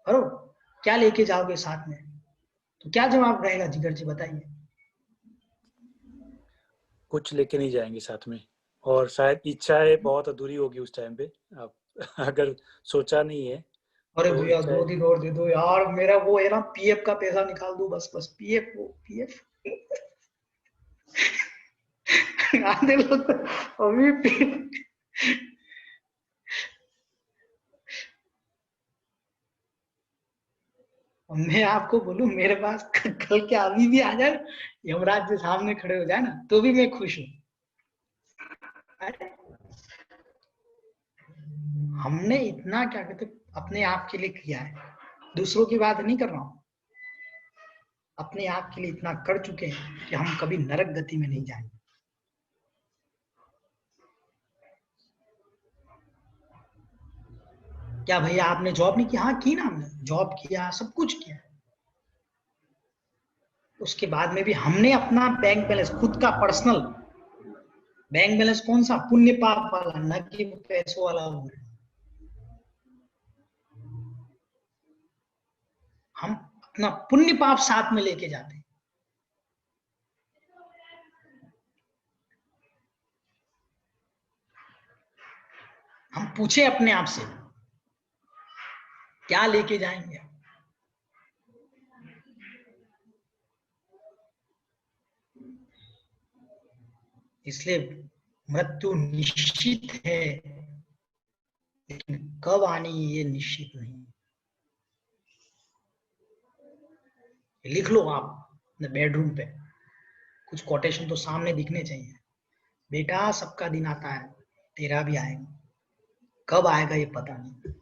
करो क्या लेके जाओगे साथ में? तो क्या जवाब रहेगा जिगर जी, बताइए। कुछ लेके नहीं जाएंगे साथ में, और शायद इच्छाएं बहुत अधूरी होगी उस टाइम पे। आप अगर सोचा नहीं है अरे तो भैया 2 इच्छाएं। दिन और दे दो यार, मेरा वो है ना पीएफ का पैसा निकाल दो, बस बस पीएफ, वो पीएफ। आधे लोग तो अभी मैं आपको बोलूं, मेरे पास कल के अभी भी आ जाए, यमराज के सामने खड़े हो जाए ना, तो भी मैं खुश हूं। हमने इतना क्या कहते अपने आप के लिए किया है, दूसरों की बात नहीं कर रहा हूं, अपने आप के लिए इतना कर चुके हैं कि हम कभी नरक गति में नहीं जाएंगे। क्या भैया आपने जॉब नहीं किया? हाँ की ना, हमने जॉब किया, सब कुछ किया। उसके बाद में भी हमने अपना बैंक बैलेंस, खुद का पर्सनल बैंक बैलेंस, कौन सा पुण्य पाप वाला, न कि पैसों वाला हो। हम अपना पुण्य पाप साथ में लेके जाते हैं। हम पूछे अपने आप से क्या लेके जाएंगे। इसलिए मृत्यु निश्चित है, लेकिन कब आनी ये निश्चित नहीं। लिख लो आप अपने बेडरूम पे, कुछ कोटेशन तो सामने दिखने चाहिए। बेटा सबका दिन आता है, तेरा भी आएगा, कब आएगा ये पता नहीं।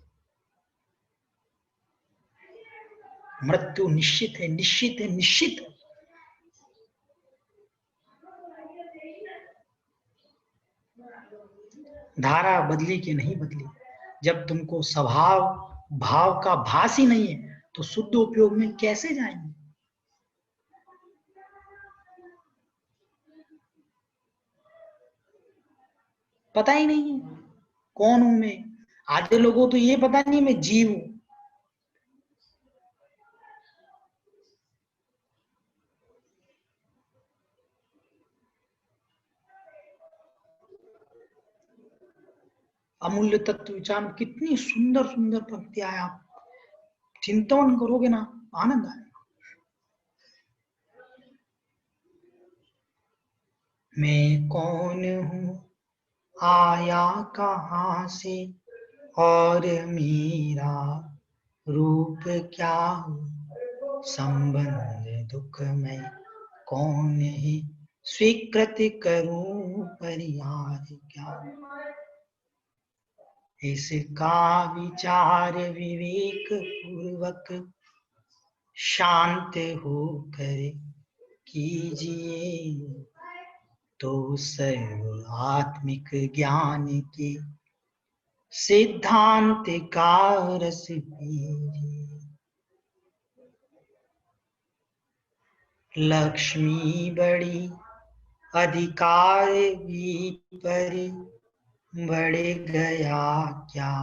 मृत्यु निश्चित है, निश्चित है, निश्चित है। धारा बदली कि नहीं बदली, जब तुमको स्वभाव भाव का भास ही नहीं है तो शुद्ध उपयोग में कैसे जाएंगे? पता ही नहीं है कौन हूं मैं। आधे लोगों तो ये पता नहीं मैं जीव हूं, अमूल्य तत्व विचार में कितनी सुंदर सुंदर पंक्तियां हैं, आप चिंतन करोगे ना आनंद आएगा। मैं कौन हूँ, आया कहाँ से, और मेरा रूप क्या हो, संबंध दुख में कौन है, स्वीकृत करूं परिहार क्या। इसका विचार विवेक पूर्वक शांत होकर कीजिए, तो सर्व आत्मिक ज्ञान के सिद्धांत का रस पीजिए। लक्ष्मी बड़ी अधिकार भी पर बढ़ गया क्या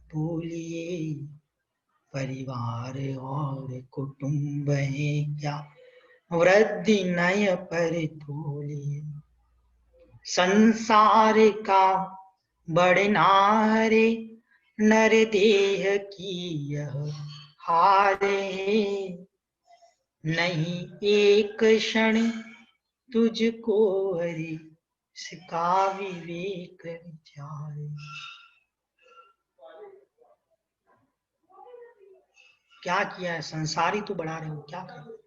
बोलिए, परिवार और कुटुंब है क्या वृद्धि नय पर तोलिए। संसार का बढ़ना रे नर देह की यह हार है, नहीं एक क्षण तुझको हरि इसका विवेक विचार। क्या किया है, संसार ही तो बढ़ा रहे हो, क्या कर रहे हो।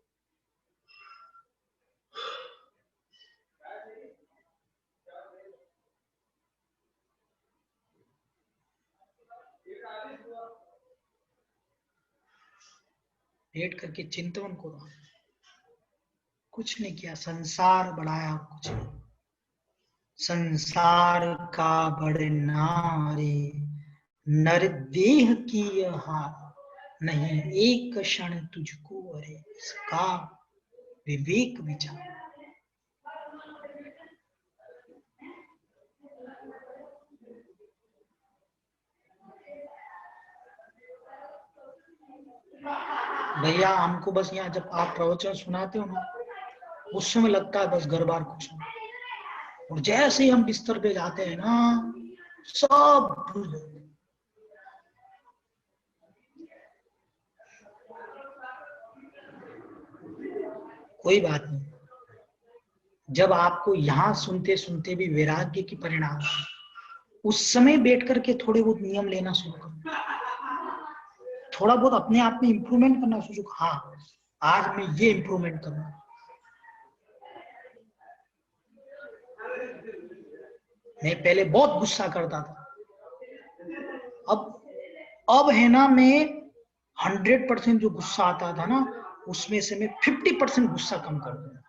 बैठ करके चिंतन करो, कुछ नहीं किया, संसार बढ़ाया, कुछ नहीं। संसार का बढ़ना रे नर देह की यह हार, नहीं एक क्षण तुझको अरे इसका विवेक विचार। भैया हमको बस यहाँ जब आप प्रवचन सुनाते हो ना, उस समय लगता है बस घर बार कुछ नहीं, और जैसे ही हम बिस्तर पे जाते हैं ना सब भूल जाते हैं। कोई बात नहीं, जब आपको यहाँ सुनते सुनते भी वैराग्य की परिणाम, उस समय बैठ करके थोड़े बहुत नियम लेना शुरू करो, थोड़ा बहुत अपने आप में इंप्रूवमेंट करना शुरू करो। हाँ आज मैं ये इंप्रूवमेंट करूंगा। मैं पहले बहुत गुस्सा करता था, अब है ना मैं 100% जो गुस्सा आता था ना, उसमें से मैं 50% गुस्सा कम कर दूंगा।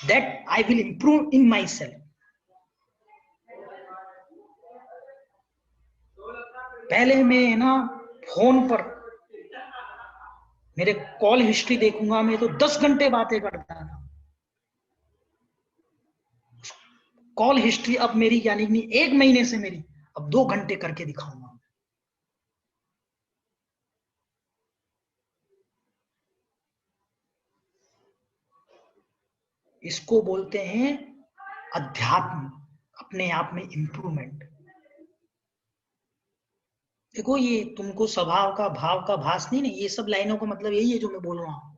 That I will improve in myself. पहले मैं ना फोन पर मेरे कॉल हिस्ट्री देखूंगा, मैं तो 10 घंटे बातें करता था। कॉल हिस्ट्री अब मेरी यानी कि 1 महीने से मेरी अब 2 घंटे करके दिखाऊंगा। इसको बोलते हैं अध्यात्म, अपने आप में इंप्रूवमेंट। देखो ये तुमको स्वभाव का भाव का भास नहीं, ये सब लाइनों का मतलब यही है जो मैं बोल रहा हूँ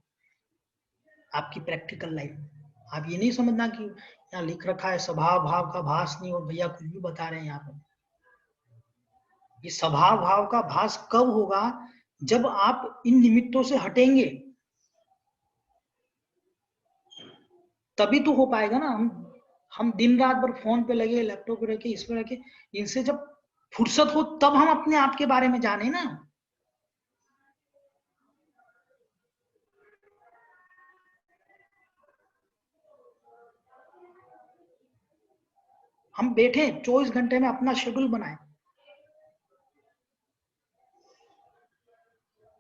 आपकी प्रैक्टिकल लाइफ। आप ये नहीं समझना कि यहाँ लिख रखा है स्वभाव भाव का भास नहीं और भैया कुछ भी बता रहे हैं यहाँ पर। ये स्वभाव भाव का भास कब होगा, जब आप इन निमित्तों से हटेंगे तभी तो हो पाएगा ना। हम दिन रात भर फोन पे लगे, लैपटॉप पे रखे, इस पे रखे, इनसे जब फुर्सत हो तब हम अपने आप के बारे में जाने ना। हम बैठे 24 घंटे में अपना शेड्यूल बनाए।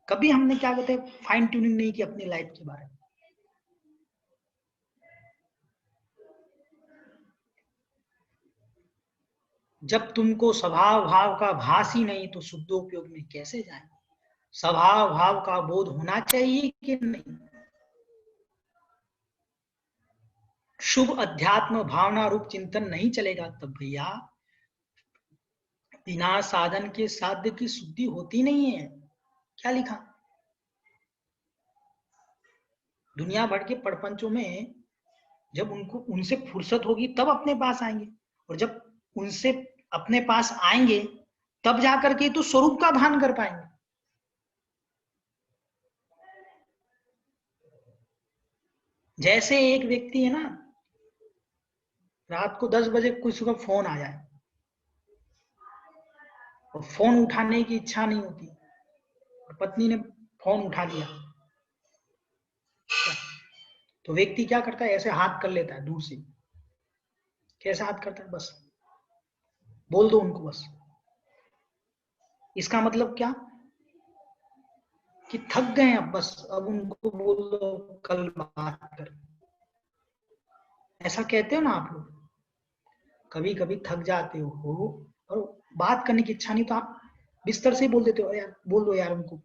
कभी हमने क्या कहते हैं फाइन ट्यूनिंग नहीं की अपनी लाइफ के बारे में। जब तुमको स्वभाव भाव का भास ही नहीं तो शुद्धोपयोग में कैसे जाए। स्वभाव भाव का बोध होना चाहिए कि नहीं। शुभ अध्यात्म भावना रूप चिंतन नहीं चलेगा तब भैया बिना साधन के साध्य की शुद्धि होती नहीं है। क्या लिखा? दुनिया भर के प्रपंचों में जब उनसे फुर्सत होगी तब अपने पास आएंगे, और जब उनसे अपने पास आएंगे तब जाकर के तो स्वरूप का भान कर पाएंगे। जैसे एक व्यक्ति है ना, रात को 10 बजे किसी का फोन आ जाए और फोन उठाने की इच्छा नहीं होती, और पत्नी ने फोन उठा लिया, तो व्यक्ति क्या करता है? ऐसे हाथ कर लेता है दूर से। कैसे हाथ करता है? बस बोल दो उनको बस। इसका मतलब क्या? कि थक गए अब, बस अब उनको बोल दो कल बात कर। ऐसा कहते हो ना आप लोग, कभी कभी थक जाते हो और बात करने की इच्छा नहीं तो आप बिस्तर से ही बोल देते हो, यार बोल दो यार उनको।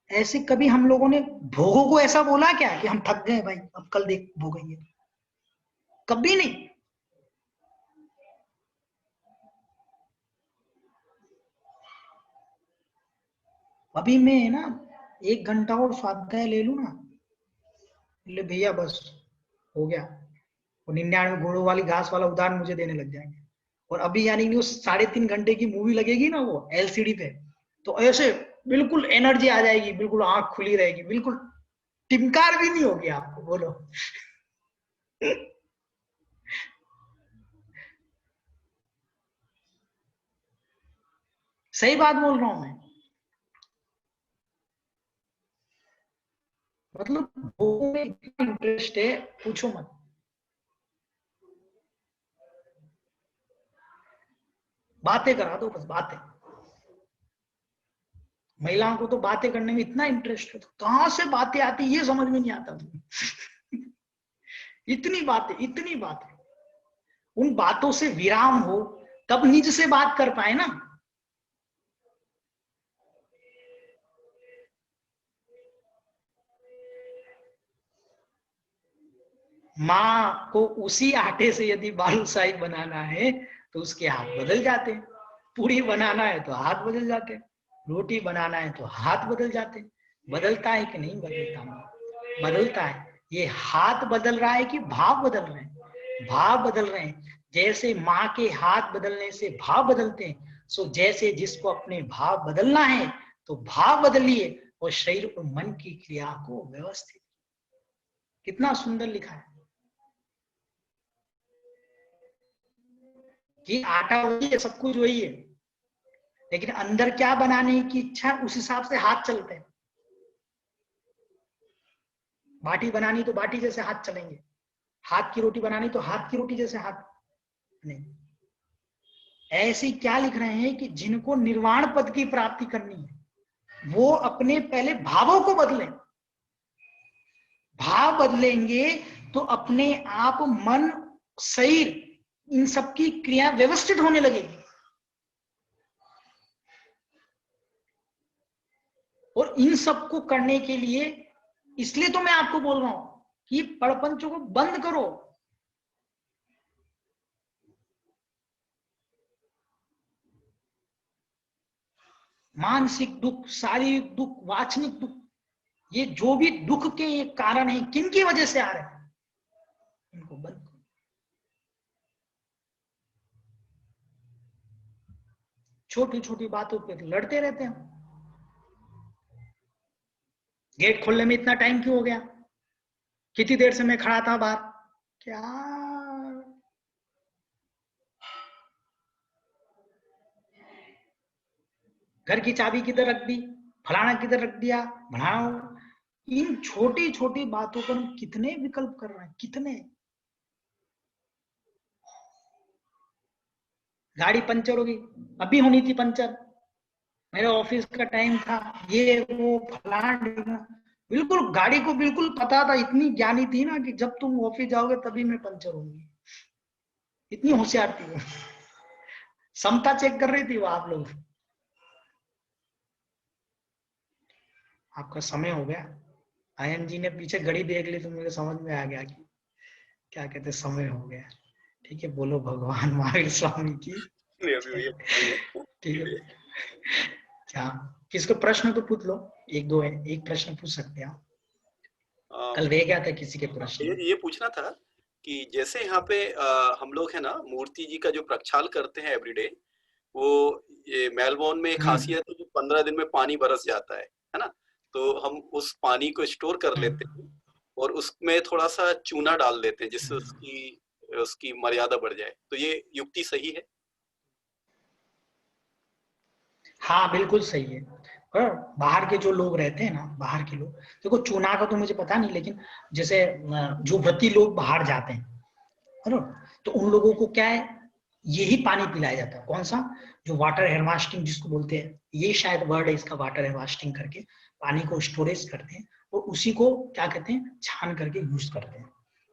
ऐसे कभी हम लोगों ने भोगों को ऐसा बोला क्या कि हम थक गए भाई अब कल देख भोगेंगे? कभी नहीं। अभी मैं ना 1 घंटा और स्वाध्याय ले लूं ना, ले भैया बस हो गया। वो 99 घोड़ों वाली घास वाला उदाहरण मुझे देने लग जाएंगे। और अभी यानी कि वो 3.5 घंटे की मूवी लगेगी ना वो एलसीडी पे, तो ऐसे बिल्कुल एनर्जी आ जाएगी, बिल्कुल आंख खुली रहेगी, बिल्कुल टिमकार भी नहीं होगी आपको। बोलो सही बात बोल रहा हूं मैं? मतलब भोगों में इतना इंटरेस्ट है, पूछो मत। बातें करा दो बस, बातें। महिलाओं को तो बातें करने में इतना इंटरेस्ट है, तो कहां से बातें आती ये समझ में नहीं आता इतनी बातें, इतनी बातें। उन बातों से विराम हो तब निज से बात कर पाए ना। माँ को उसी आटे से यदि बालूशाही बनाना है तो उसके हाथ बदल जाते हैं, पूरी बनाना है तो हाथ बदल जाते हैं, रोटी बनाना है तो हाथ बदल जाते हैं। बदलता है कि नहीं बदलता? बदलता है। ये हाथ बदल रहा है कि भाव बदल रहे हैं? भाव बदल रहे हैं। जैसे माँ के हाथ बदलने से भाव बदलते हैं, सो जैसे जिसको अपने भाव बदलना है तो भाव बदलिए और शरीर और मन की क्रिया को व्यवस्थित। कितना सुंदर लिखा है कि आटा वही है, सब कुछ वही है, लेकिन अंदर क्या बनाने की इच्छा उस हिसाब से हाथ चलते हैं। बाटी बनानी तो बाटी जैसे हाथ चलेंगे, हाथ की रोटी बनानी तो हाथ की रोटी जैसे हाथ नहीं। ऐसे क्या लिख रहे हैं कि जिनको निर्वाण पद की प्राप्ति करनी है वो अपने पहले भावों को बदलें। भाव बदलेंगे तो अपने आप मन, शरीर, इन सबकी क्रिया व्यवस्थित होने लगेगी। और इन सबको करने के लिए, इसलिए तो मैं आपको बोल रहा हूं कि प्रपंचों को बंद करो। मानसिक दुख, शारीरिक दुख, वाचनिक दुख, ये जो भी दुख के ये कारण है किन की वजह से आ रहे हैं, इनको बंद करो। छोटी छोटी बातों पे लड़ते रहते हैं। गेट खोलने में इतना टाइम क्यों हो गया? कितनी देर से मैं खड़ा था बाहर? क्या घर की चाबी किधर रख दी, फलाना किधर रख दिया, बढ़ाओ। इन छोटी छोटी बातों पर हम कितने विकल्प कर रहे हैं, कितने। गाड़ी पंचर हो गई, अभी होनी थी पंचर, मेरे ऑफिस का टाइम था, ये वो फलाना ढिमकाना। बिल्कुल गाड़ी को बिल्कुल पता था, इतनी ज्ञानी थी ना कि जब तुम ऑफिस जाओगे तभी मैं पंचर होंगी, इतनी होशियार थी वो। क्षमता चेक कर रही थी वो आप लोग। आपका समय हो गया। आयन जी ने पीछे घड़ी देख ली तो मुझे समझ में आ गया कि क्या कहते समय हो गया। ठीक है, बोलो भगवान महावीर स्वामी की। नहीं अभी भैया ठीक है, क्या किसको प्रश्न तो पूछ लो, एक दो है, एक प्रश्न पूछ सकते हैं आप। कल रह गया था किसी के भैया प्रश्न। जी ये पूछना था कि जैसे यहाँ पे हम लोग है ना मूर्ति जी का जो प्रक्षाल करते हैं एवरीडे, वो ये मेलबोर्न में खासियत है कि 15 दिन में पानी बरस जाता है ना। तो हम उस पानी को स्टोर कर लेते हैं और उसमें थोड़ा सा चूना डाल देते हैं जिससे उसकी उसकी मर्यादा बढ़ जाए। तो ये युक्ति सही है? हाँ बिल्कुल सही है। और बाहर के जो लोग रहते हैं ना, बाहर के लोग, देखो चूना का तो मुझे पता नहीं, लेकिन जैसे जो व्रती लोग बाहर जाते हैं है ना, तो उन लोगों को क्या है, यही पानी पिलाया जाता है। कौन सा, जो वाटर हेरवास्टिंग जिसको बोलते हैं, ये शायद वर्ड है इसका, वाटर हेरवास्टिंग करके पानी को स्टोरेज करते हैं और उसी को क्या कहते हैं, छान करके यूज करते हैं।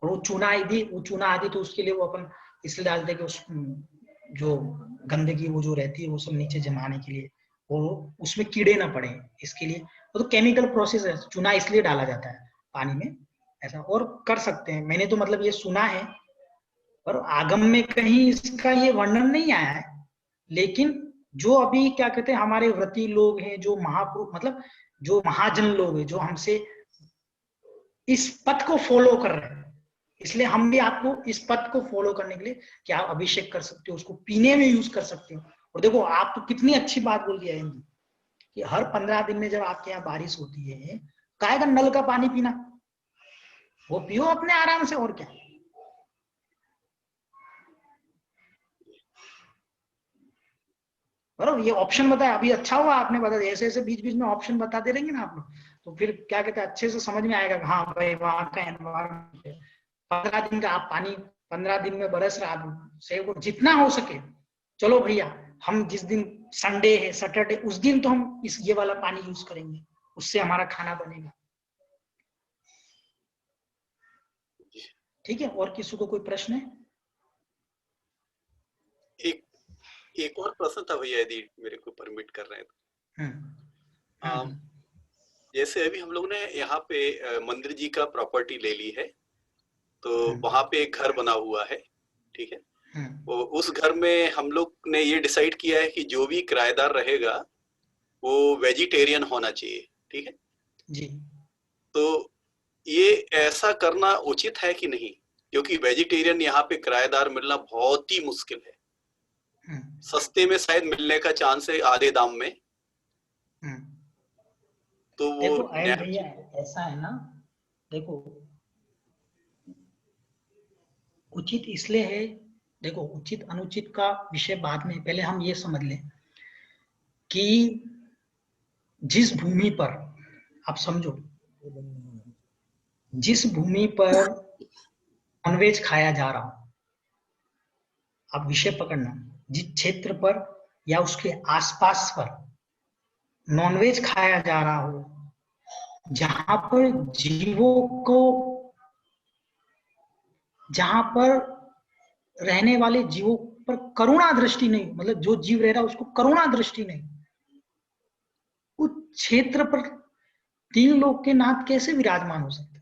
और वो चूना आदि तो उसके लिए वो अपन इसलिए डालते हैं कि उस जो गंदगी वो जो रहती है वो सब नीचे जमाने के लिए, वो उसमें कीड़े ना पड़े इसके लिए। वो तो केमिकल प्रोसेस है, चूना इसलिए डाला जाता है पानी में ऐसा। और कर सकते हैं, मैंने तो मतलब ये सुना है, पर आगम में कहीं इसका ये वर्णन नहीं आया है। लेकिन जो अभी क्या कहते हैं हमारे व्रती लोग हैं, जो महापुरुष मतलब जो महाजन लोग हैं, जो हमसे इस पथ को फॉलो कर रहे हैं, इसलिए हम भी आपको इस पथ को फॉलो करने के लिए कि आप अभिषेक कर सकते हो, उसको पीने में यूज कर सकते हो। और देखो आप तो कितनी अच्छी बात बोल दिया हिंदी कि हर 15 दिन में जब आपके यहाँ बारिश होती है, काहे का नल का पानी पीना, वो पियो अपने आराम से, और क्या। बराबर, ये ऑप्शन बताया अभी, अच्छा हुआ आपने बता दिया। ऐसे ऐसे बीच बीच में ऑप्शन बताते रहेंगे ना आप लोग, तो फिर क्या कहते हैं अच्छे से समझ में आएगा हाँ भाई वहां का एनवायरमेंट है। 15 दिन का आप पानी, 15 दिन में बरस रहा, आप से वो जितना हो सके, चलो भैया हम जिस दिन संडे है सैटरडे, उस दिन तो हम इस ये वाला पानी यूज करेंगे, उससे हमारा खाना बनेगा। ठीक है, और किसी को कोई प्रश्न है? एक एक और प्रश्न था भैया यदि मेरे को परमिट कर रहे हैं तो। हम्म, जैसे अभी हम लोग ने यहाँ पे मंदिर जी का प्रॉपर्टी ले ली है, तो वहां पे एक घर बना हुआ है, ठीक है। वो उस घर में हम लोग ने ये डिसाइड किया है कि जो भी किराएदार रहेगा वो वेजिटेरियन होना चाहिए, ठीक है। जी तो ये ऐसा करना उचित है कि नहीं, क्योंकि वेजिटेरियन यहाँ पे किराएदार मिलना बहुत ही मुश्किल है। सस्ते में शायद मिलने का चांस है आधे दाम में। तो वो देखो अयन भैया ऐसा है ना, देखो उचित इसलिए है, देखो उचित अनुचित का विषय बाद में, पहले हम ये समझ लें कि जिस भूमि पर, आप समझो, जिस भूमि पर नॉनवेज खाया जा रहा हो, आप विषय पकड़ना, जिस क्षेत्र पर या उसके आसपास पर नॉनवेज खाया जा रहा हो, जहां पर जीवों को, जहां पर रहने वाले जीवों पर करुणा दृष्टि नहीं, मतलब जो जीव रह रहा है उसको करुणा दृष्टि नहीं, उस क्षेत्र पर तीन लोग के नाथ कैसे विराजमान हो सकते?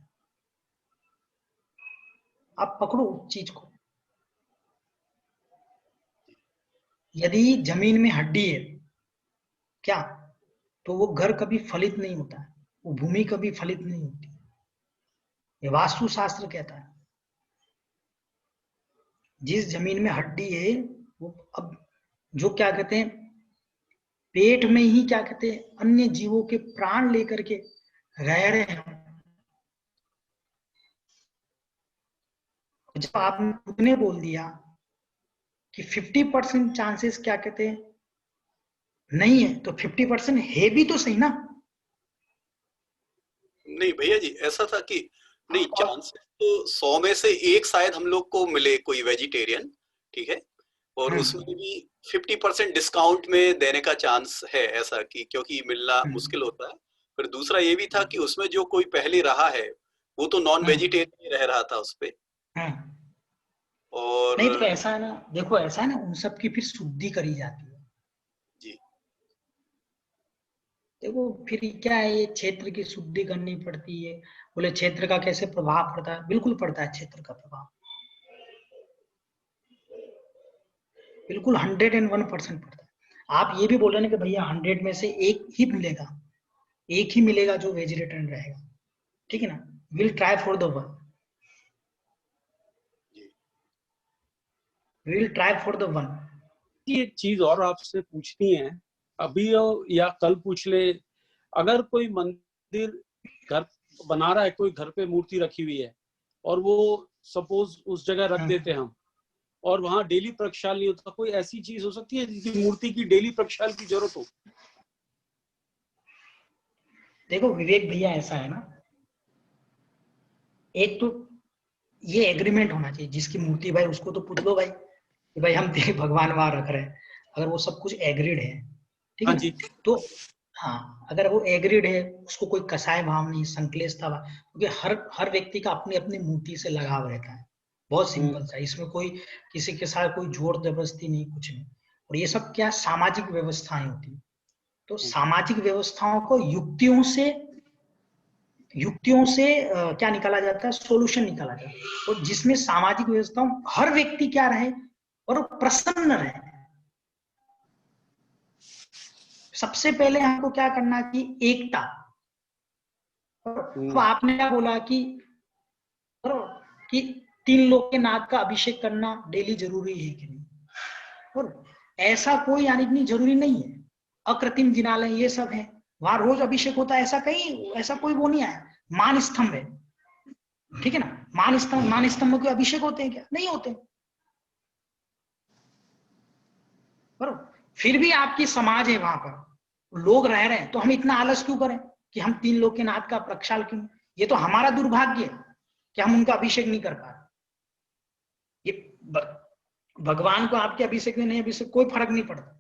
आप पकड़ो उस चीज को। यदि जमीन में हड्डी है क्या, तो वो घर कभी फलित नहीं होता है, वो भूमि कभी फलित नहीं होती। ये वास्तु शास्त्र कहता है। जिस जमीन में हड्डी है, वो अब जो क्या कहते हैं पेट में ही क्या कहते हैं अन्य जीवों के प्राण लेकर के रह रहे हैं, जब आपने खुद ने बोल दिया कि 50% चांसेस क्या कहते हैं नहीं है, तो 50% है भी तो सही ना। नहीं भैया जी ऐसा था कि नहीं, चांसेस तो 100 में से एक शायद हम लोग को मिले कोई वेजिटेरियन, ठीक है। और उसमें भी 50% डिस्काउंट में देने का चांस है ऐसा, कि क्योंकि मिलना मुश्किल होता है। फिर दूसरा ये भी था कि उसमें जो कोई पहले रहा है वो तो नॉन वेजिटेरियन रह रहा था उस पे। और नहीं तो ऐसा है ना, देखो ऐसा है ना, उन सब की फिर शुद्धि करी जाती है जी। देखो फिर क्या है, ये क्षेत्र की शुद्धि करनी पड़ती है। बोले क्षेत्र का कैसे प्रभाव पड़ता है, बिल्कुल पड़ता है क्षेत्र का प्रभाव। बिल्कुल 101% पड़ता है। आप ये भी बोल रहे हैं कि भैया 100 में से एक ही मिलेगा जो वेजिटेरियन रहेगा, ठीक है ना, will try for the one, will try for the one. एक चीज और आपसे पूछनी है, अभी या कल पूछ ले, अगर कोई मंदिर घर बना रहा है, कोई घर पे मूर्ति रखी हुई है और वो सपोज उस जगह रख देते हैं हम, और वहां डेली प्रक्षाल नहीं होता, कोई ऐसी चीज हो सकती है जिसकी मूर्ति की डेली प्रक्षाल की जरूरत हो? देखो विवेक भैया, ऐसा है ना, एक तो ये एग्रीमेंट होना चाहिए, जिसकी मूर्ति भाई उसको तो पूछ लो भाई कि भाई हम तेरे भगवान वहां रख रहे हैं, अगर वो सब कुछ एग्रीड है, ठीक है ना, तो हाँ, अगर वो एग्रीड है, उसको कोई कसाय भाव नहीं, संकलेशता भाव, क्योंकि हर व्यक्ति का अपनी अपनी मूर्ति से लगाव रहता है, बहुत सिंपल सा, इसमें कोई किसी के साथ कोई जोर जबरदस्ती नहीं, कुछ नहीं। और ये सब क्या सामाजिक व्यवस्थाएं होती है, तो सामाजिक व्यवस्थाओं को युक्तियों से क्या निकाला जाता है, सॉल्यूशन निकाला जाता है, और जिसमें सामाजिक व्यवस्थाओं हर व्यक्ति क्या रहे और प्रसन्न रहे। सबसे पहले हमको क्या करना चाहिए, एकता। अब आपने क्या बोला कि 3 लोग के नाग का अभिषेक करना डेली जरूरी है कि नहीं, और ऐसा कोई यानी नहीं जरूरी नहीं है, अकृत्रिम जिनालय ये सब है, वहां रोज अभिषेक होता है, ऐसा कोई वो नहीं आया। मान स्तंभ है, ठीक है ना, मान स्तंभ के अभिषेक होते हैं क्या? नहीं होते। बराबर, फिर भी आपकी समाज है, वहां पर लोग रह रहे हैं, तो हम इतना आलस क्यों करें कि हम 3 लोग के नाथ का प्रक्षाल क्यों? ये तो हमारा दुर्भाग्य है कि हम उनका अभिषेक नहीं कर पा रहे। ये भगवान को आपके अभिषेक में नहीं अभिषेक कोई फर्क नहीं पड़ता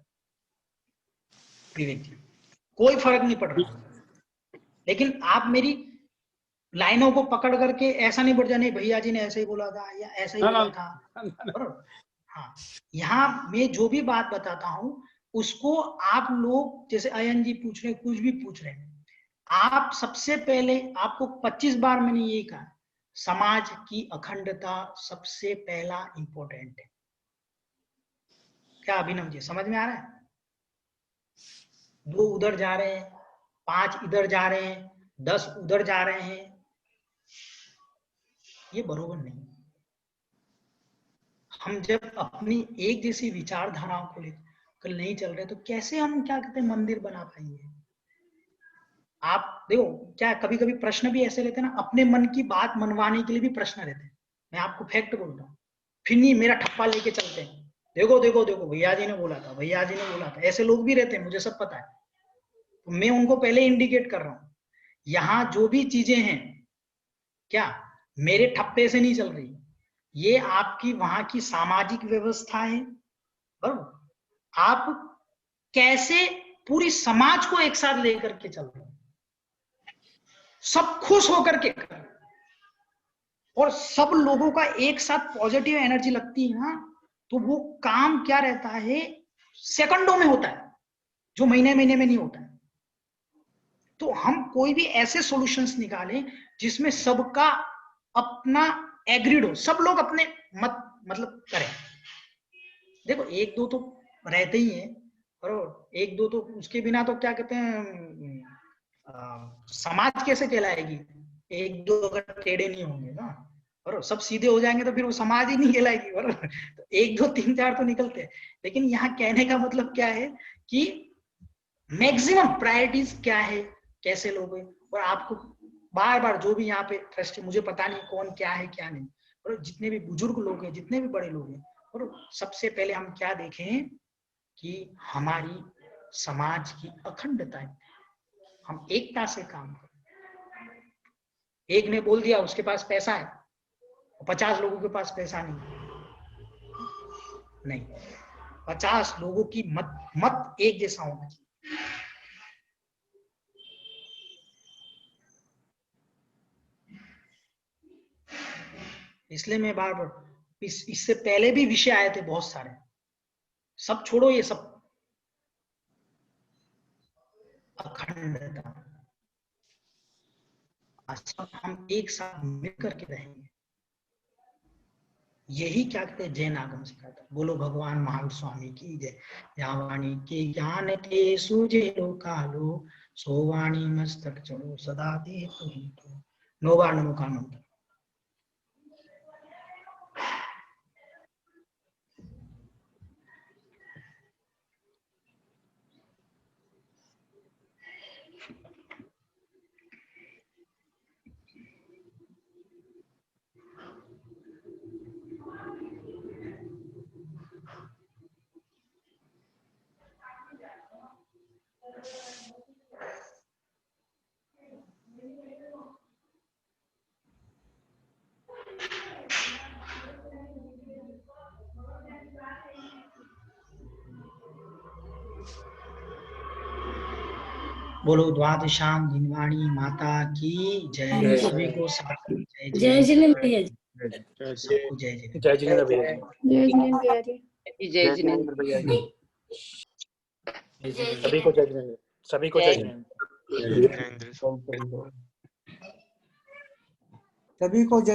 विवेक जी, कोई फर्क नहीं पड़ रहा, लेकिन आप मेरी लाइनों को पकड़ करके ऐसा नहीं बढ़ जाने, भैया जी ने ऐसे ही बोला था या ऐसा ही बोला था। बराबर, हाँ, यहाँ मैं जो भी बात बताता हूं उसको आप लोग, जैसे अयन जी पूछ रहे, कुछ भी पूछ रहे हैं, आप सबसे पहले, आपको 25 बार मैंने यही कहा, समाज की अखंडता सबसे पहला इंपॉर्टेंट है। क्या अभिनव जी समझ में आ रहा है? 2 उधर जा रहे हैं, 5 इधर जा रहे हैं, 10 उधर जा रहे हैं, ये बरोबर नहीं। हम जब अपनी एक जैसी विचारधाराओं को लेकर नहीं चल रहे, तो कैसे हम क्या कहते हैं मंदिर बना पाएंगे? आप देखो, क्या कभी कभी प्रश्न भी ऐसे रहते हैं ना, अपने मन की बात मनवाने के लिए भी प्रश्न रहते हैं। मैं आपको फैक्ट बोल रहा हूँ, फिर नहीं मेरा ठप्पा लेके चलते हैं, देखो देखो देखो भैया जी ने बोला था, भैया जी ने बोला था, ऐसे लोग भी रहते हैं, मुझे सब पता है, तो मैं उनको पहले इंडिकेट कर रहा हूँ। यहाँ जो भी चीजें हैं क्या मेरे ठप्पे से नहीं चल रही, ये आपकी वहां की सामाजिक व्यवस्था है। बराबर, आप कैसे पूरी समाज को एक साथ लेकर के चल रहे हो, सब खुश होकर के कर, और सब लोगों का एक साथ पॉजिटिव एनर्जी लगती है ना, तो वो काम क्या रहता है, सेकंडों में होता है, जो महीने महीने में नहीं होता है। तो हम कोई भी ऐसे सॉल्यूशंस निकालें जिसमें सबका अपना एग्रीड हो, सब लोग अपने मतलब करें। देखो 1-2 तो रहते ही हैं, और 1-2 तो उसके बिना तो क्या कहते हैं, समाज कैसे कहलाएगी? 1-2 अगर टेढ़े नहीं होंगे ना, और सब सीधे हो जाएंगे तो फिर वो समाज ही नहीं कहलाएगी। बराबर, तो 1-2 3-4 तो निकलते हैं, लेकिन यहाँ कहने का मतलब क्या है कि मैक्सिमम प्रायोरिटीज क्या है, कैसे लोग हैं। और आपको बार बार जो भी यहाँ पे ट्रस्ट, मुझे पता नहीं कौन क्या है क्या नहीं, और जितने भी बुजुर्ग लोग हैं, जितने भी बड़े लोग हैं, और सबसे पहले हम क्या देखें कि हमारी समाज की अखंडता है, हम एकता से काम करें। एक ने बोल दिया उसके पास पैसा है, 50 लोगों के पास पैसा नहीं, 50 लोगों की मत एक जैसा होना चाहिए। इसलिए मैं बार बार, इससे पहले भी विषय आए थे बहुत सारे, सब छोड़ो, ये सब अखंडता, हम एक साथ मिलकर के रहेंगे, यही क्या कहते हैं जैन आगम सिखाता है। बोलो भगवान महावीर स्वामी की जय। या वाणी के ज्ञान ते सूझे लो कालो, सो वाणी मस्तक चढ़ो सदा दे तुम तो। 9 बार नमो का मंत्र। बोलो द्वादशाम दिनवाणी माता की जय। सभी को जय जय जिनेंद्र भैया जी। सबको जय जय। जय जिनेंद्र भैया जी। जय जिनेंद्र भैया जी। जय जिनेंद्र भैया जी। सभी को जय जिनेंद्र। सभी को जय जिनेंद्र। सभी को जय